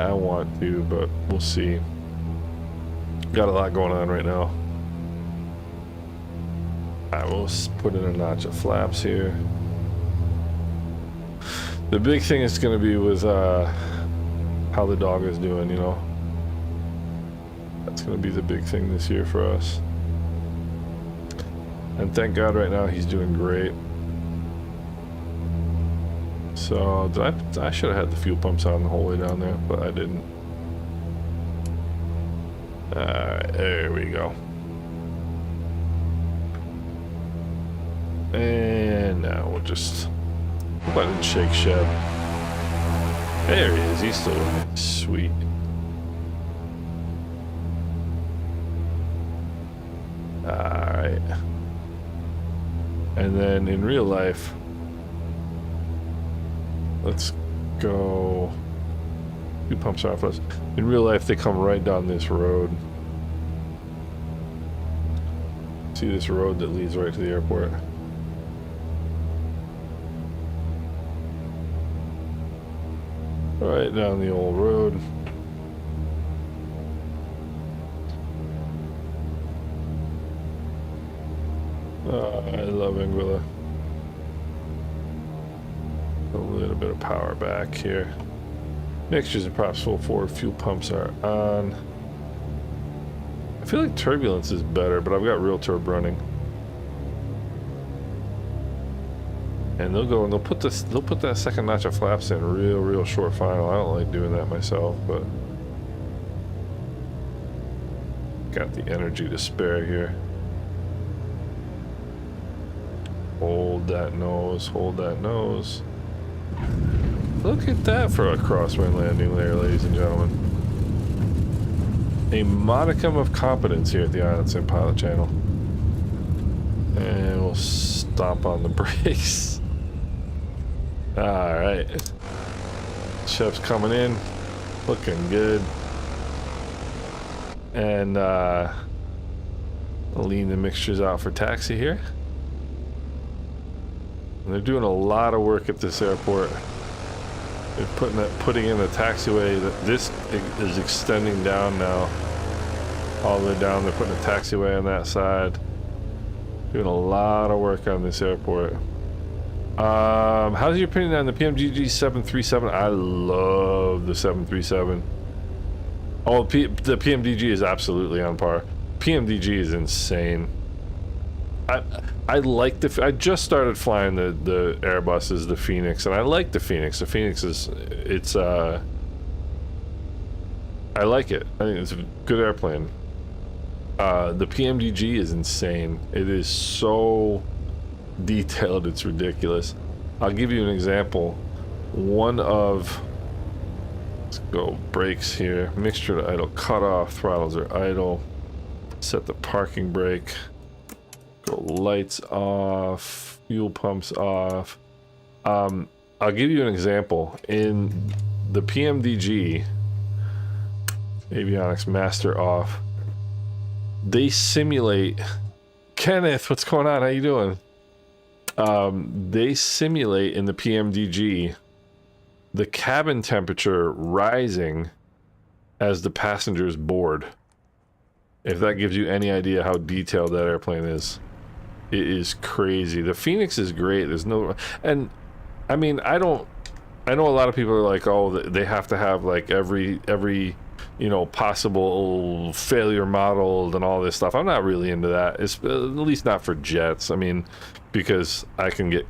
Speaker 1: I want to, but we'll see. Got a lot going on right now. I will put in a notch of flaps here. The big thing is going to be with how the dog is doing, you know. That's going to be the big thing this year for us. And thank God right now he's doing great. So I should have had the fuel pumps on the whole way down there, but I didn't. There we go. And now we'll just button shake Shep. There he is. He's still with me. Sweet. Alright. And then in real life, let's go. Two pumps off us. In real life, they come right down this road. See this road that leads right to the airport? Right down the old road. I love Anguilla. A little bit of power back here. Mixtures and props full forward. Fuel pumps are on. I feel like turbulence is better, but I've got real turb running. And they'll go and they'll put that second notch of flaps in real short final. I don't like doing that myself, but got the energy to spare here. Hold that nose, hold that nose. Look at that for a crosswind landing there, ladies and gentlemen. A modicum of competence here at the Island Sim Pilot channel. And we'll stomp on the brakes. Alright. Chef's coming in. Looking good. And I'll lean the mixtures out for taxi here. And they're doing a lot of work at this airport. They're putting in the taxiway. This is extending down now. All the way down. They're putting a taxiway on that side. Doing a lot of work on this airport. How's your opinion on the PMDG 737? I love the 737. Oh, the PMDG is absolutely on par. PMDG is insane. I like I just started flying the Airbuses, the Phoenix, and I like the Phoenix. The Phoenix I like it. I think it's a good airplane. The PMDG is insane. It is so detailed, it's ridiculous. I'll give you an example. Let's go brakes here. Mixture to idle, cut off, throttles are idle. Set the parking brake. Go lights off, fuel pumps off. I'll give you an example. In the PMDG, avionics master off, they simulate. Kenneth, what's going on? How you doing? They simulate in the PMDG the cabin temperature rising as the passengers board. If that gives you any idea how detailed that airplane is, it is crazy. The Phoenix is great. There's no, and I mean, I know a lot of people are like, oh, they have to have like every you know, possible failure modeled and all this stuff. I'm not really into that. It's at least not for jets. I mean, because I can get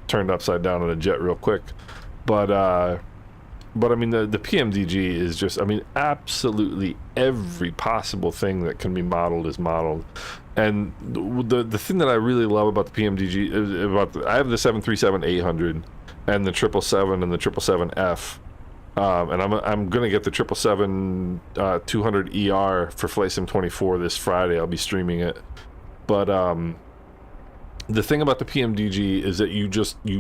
Speaker 1: turned upside down in a jet real quick. But I mean, the PMDG is just, I mean, absolutely every possible thing that can be modeled is modeled. And the thing that I really love about the PMDG is I have the 737-800 and the 777 and the 777F. And I'm gonna get the 777 200 ER for Flight Sim 24 this Friday. I'll be streaming it. But the thing about the PMDG is that you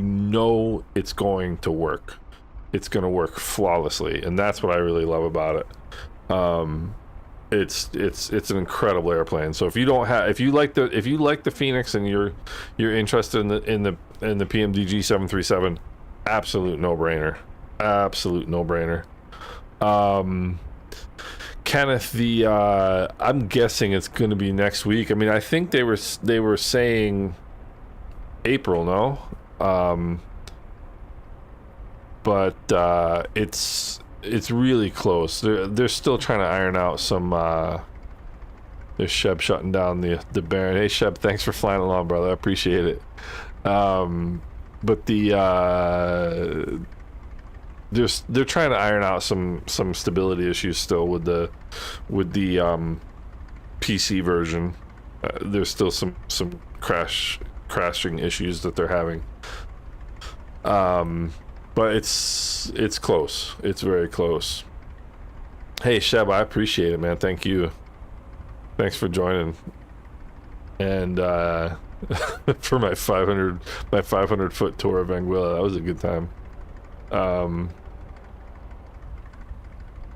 Speaker 1: know it's going to work. It's gonna work flawlessly, and that's what I really love about it. It's an incredible airplane. So if you like the Phoenix and you're interested in the PMDG 737, absolute no-brainer. Absolute no-brainer. Kenneth, I'm guessing it's going to be next week. I mean, I think they were saying April, no? But it's really close. They're still trying to iron out some. There's Sheb shutting down the Baron. Hey Sheb, thanks for flying along, brother. I appreciate it. But they're trying to iron out some stability issues still with the PC version. There's still some crashing issues that they're having. But it's close. It's very close. Hey Sheb, I appreciate it, man. Thank you. Thanks for joining. And for my 500 foot tour of Anguilla, that was a good time.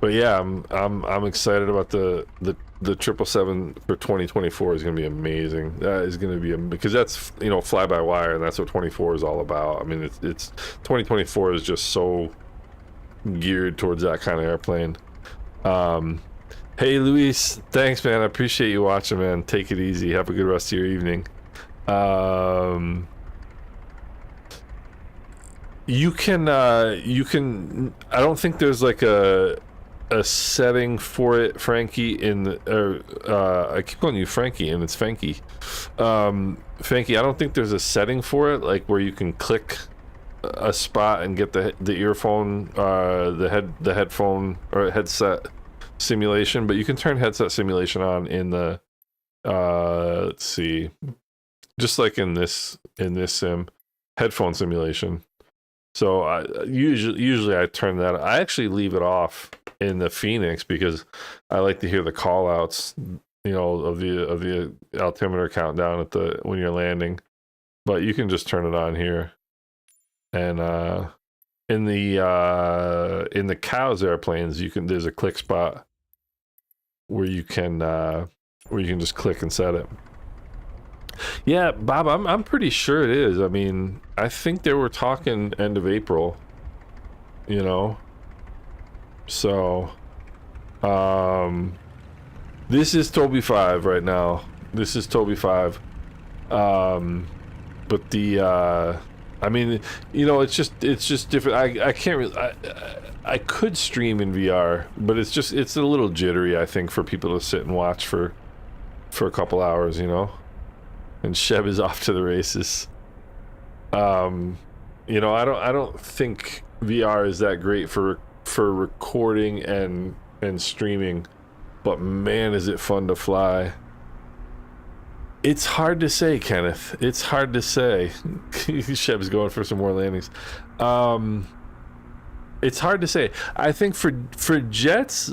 Speaker 1: But yeah, I'm excited about the 777 for 2024 is going to be amazing. That is going to be because that's, you know, fly by wire, and that's what 24 is all about. I mean, it's 2024 is just so geared towards that kind of airplane. Hey Luis, thanks man. I appreciate you watching, man. Take it easy. Have a good rest of your evening. You can I don't think there's like a setting for it, Frankie, I keep calling you Frankie and it's Fanky. Fanky, I don't think there's a setting for it, like where you can click a spot and get the earphone, the headphone or headset simulation, but you can turn headset simulation on in the let's see, just like in this sim, headphone simulation. So I usually I turn that. I actually leave it off in the Phoenix because I like to hear the call outs, you know, of the altimeter countdown when you're landing. But you can just turn it on here. And in the Cows airplanes, there's a click spot where you can just click and set it. Yeah, Bob, I'm pretty sure it is. I mean, I think they were talking end of April, you know. So, this is Toby 5 right now. This is Toby 5. But I mean, you know, it's just different. I can't really. I could stream in VR, but it's a little jittery, I think, for people to sit and watch for a couple hours, you know. And Sheb is off to the races. You know, I don't think VR is that great for recording and streaming, but man, is it fun to fly. It's hard to say, Kenneth. It's hard to say. Sheb's going for some more landings. It's hard to say. I think for jets,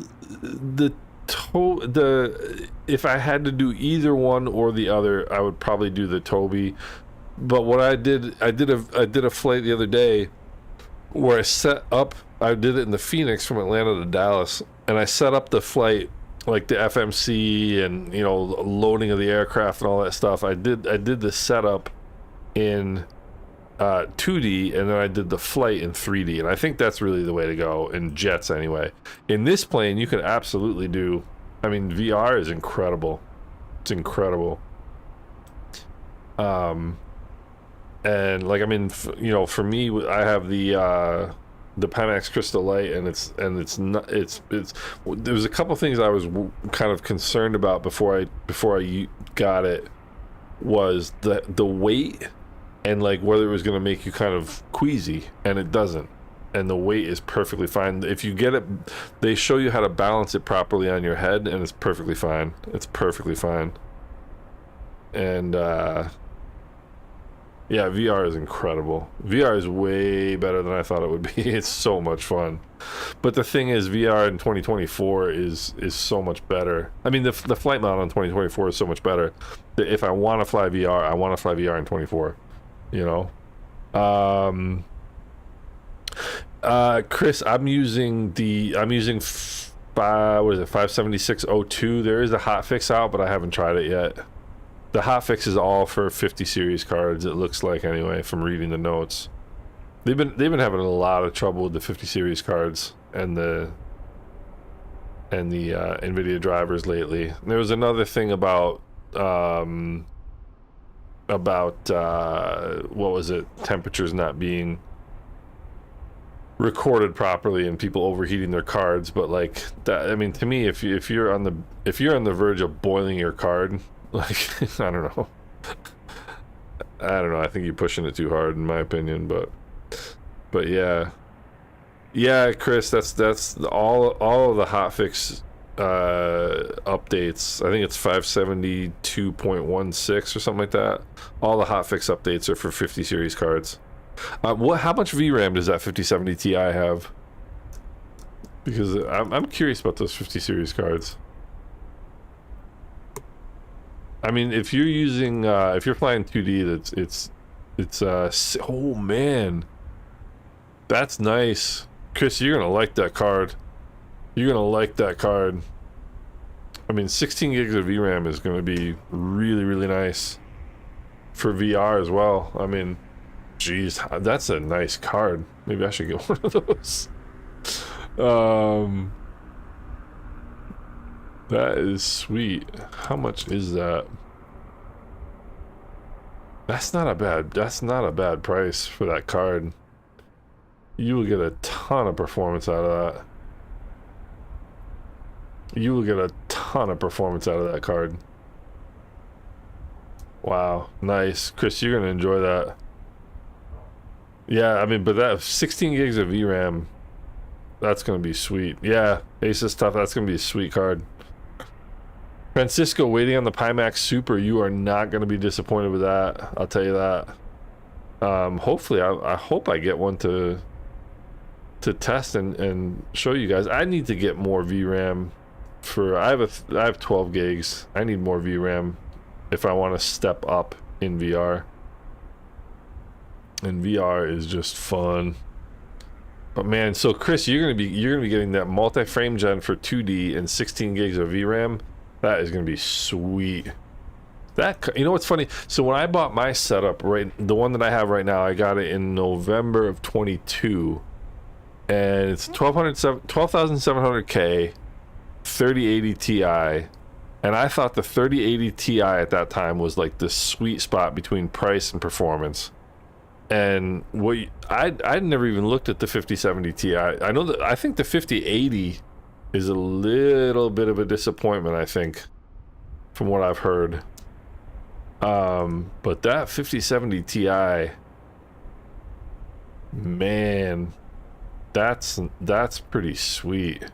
Speaker 1: if I had to do either one or the other, I would probably do the Toby. But what I did a flight the other day where I did it in the Phoenix from Atlanta to Dallas, and I set up the flight like the FMC and, you know, loading of the aircraft and all that stuff. I did the setup in 2D, and then I did the flight in 3D, and I think that's really the way to go in jets anyway. In this plane, you can absolutely do, I mean, VR is incredible. It's incredible. And like, I mean, you know, for me, I have the Pimax Crystal Light, and it's not, there was a couple things I was kind of concerned about before I got it, was the weight, and like whether it was going to make you kind of queasy, and it doesn't. And the weight is perfectly fine. If you get it, they show you how to balance it properly on your head, and it's perfectly fine. It's perfectly fine. And yeah, VR is incredible. VR is way better than I thought it would be. It's so much fun. But the thing is, VR in 2024 is so much better. I mean, the flight mount on 2024 is so much better that if I want to fly VR, I want to fly VR in 24. You know, Chris, I'm using 57602. There is a hotfix out, but I haven't tried it yet. The hotfix is all for 50 series cards, it looks like, anyway, from reading the notes. They've been having a lot of trouble with the 50 series cards and the Nvidia drivers lately. And there was another thing about what was it? Temperatures not being recorded properly and people overheating their cards. But like that, I mean, to me, if you're on the verge of boiling your card, like, I don't know. I think you're pushing it too hard, in my opinion. But yeah, Chris, that's all of the hotfix updates. I think it's 572.16 or something like that. All the hotfix updates are for 50 series cards. How much VRAM does that 5070 Ti have? Because I'm curious about those 50 series cards. I mean, if you're using if you're flying 2D, it's oh man, that's nice. Chris, you're gonna like that card. You're gonna like that card. I mean, 16 gigs of VRAM is gonna be really, really nice for VR as well. I mean, geez, that's a nice card. Maybe I should get one of those. That is sweet. How much is that? That's not a bad price for that card. You will get a ton of performance out of that. You will get a ton of performance out of that card. Wow, nice. Chris, you're gonna enjoy that. Yeah, I mean, but that 16 gigs of VRAM, that's gonna be sweet. Yeah, Asus stuff, that's gonna be a sweet card. Francisco, waiting on the Pimax Super. You are not going to be disappointed with that, I'll tell you that. Hopefully, I hope I get one to test and show you guys. I need to get more VRAM for, I have 12 gigs. I need more VRAM if I want to step up in VR. And VR is just fun. But man, so Chris, you're gonna be getting that multi-frame gen for 2D and 16 gigs of VRAM. That is gonna be sweet. That, you know what's funny? So when I bought my setup, right, the one that I have right now, I got it in November of 22, and it's 12,700K, 3080 Ti, and I thought the 3080 Ti at that time was like the sweet spot between price and performance. And I'd never even looked at the 5070 Ti. I know that, I think the 5080 is a little bit of a disappointment, I think, from what I've heard. But that 5070 Ti, man, that's pretty sweet.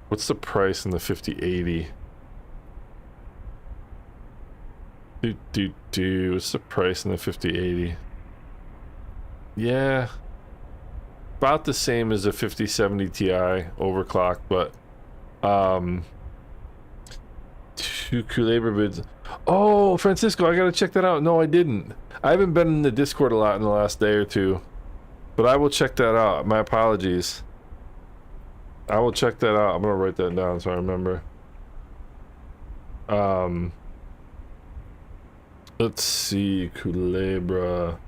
Speaker 1: What's the price in the 5080? What's the price in the 5080? Yeah, about the same as a 5070 Ti overclocked, but two labor bids. Oh, Francisco, I gotta check that out. No, I didn't. I haven't been in the Discord a lot in the last day or two, but I will check that out. My apologies. I will check that out. I'm gonna write that down so I remember. Let's see, Culebra.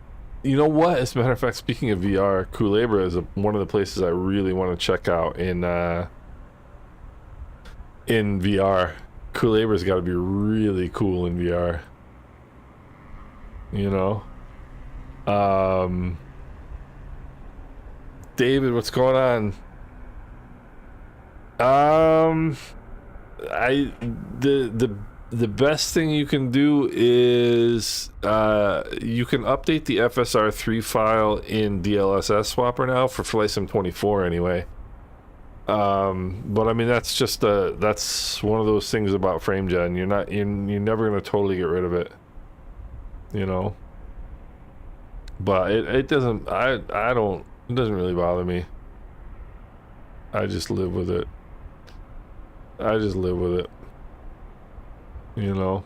Speaker 1: You know what? As a matter of fact, speaking of VR, Culebra is one of the places I really want to check out in VR. Culebra's got to be really cool in VR. You know. David, what's going on? The best thing you can do is you can update the FSR3 file in DLSS Swapper now for Flight Sim 24 anyway. But I mean that's just that's one of those things about FrameGen. You're never gonna totally get rid of it, you know. But it doesn't. I don't. It doesn't really bother me. I just live with it. I just live with it. You know.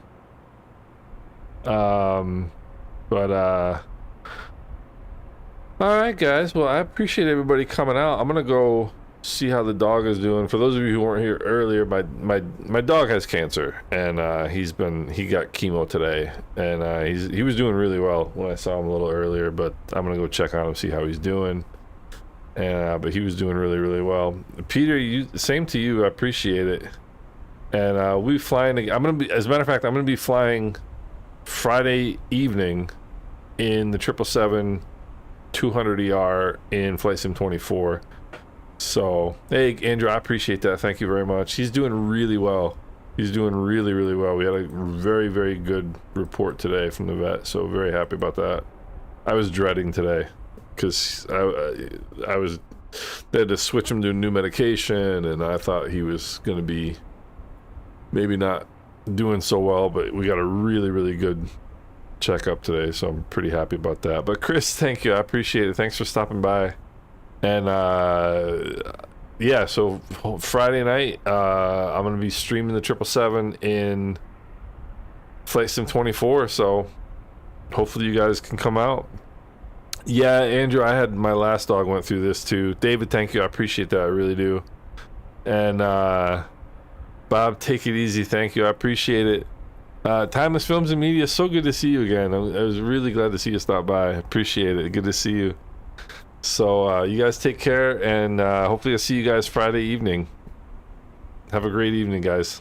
Speaker 1: But all right, guys. Well, I appreciate everybody coming out. I'm gonna go see how the dog is doing. For those of you who weren't here earlier, my dog has cancer, and he got chemo today, and he was doing really well when I saw him a little earlier. But I'm gonna go check on him, see how he's doing. And but he was doing really, really well. Peter, same to you. I appreciate it. And we'll be flying. I'm gonna be, as a matter of fact, I'm gonna be flying Friday evening in the 777-200ER in Flight Sim 24. So, hey, Andrew, I appreciate that. Thank you very much. He's doing really well. He's doing really, really well. We had a very, very good report today from the vet, so very happy about that. I was dreading today because they had to switch him to new medication, and I thought he was going to be maybe not doing so well, but we got a really, really good checkup today, so I'm pretty happy about that. But Chris, thank you. I appreciate it. Thanks for stopping by. And yeah, so Friday night I'm gonna be streaming the 777 in Flight Sim 24, so hopefully you guys can come out. Yeah, Andrew, I had my last dog went through this too. David, thank you. I appreciate that. I really do. And Bob, take it easy. Thank you. I appreciate it. Timeless Films and Media, so good to see you again. I was really glad to see you stop by. Appreciate it. Good to see you. So you guys take care, and hopefully I'll see you guys Friday evening. Have a great evening, guys.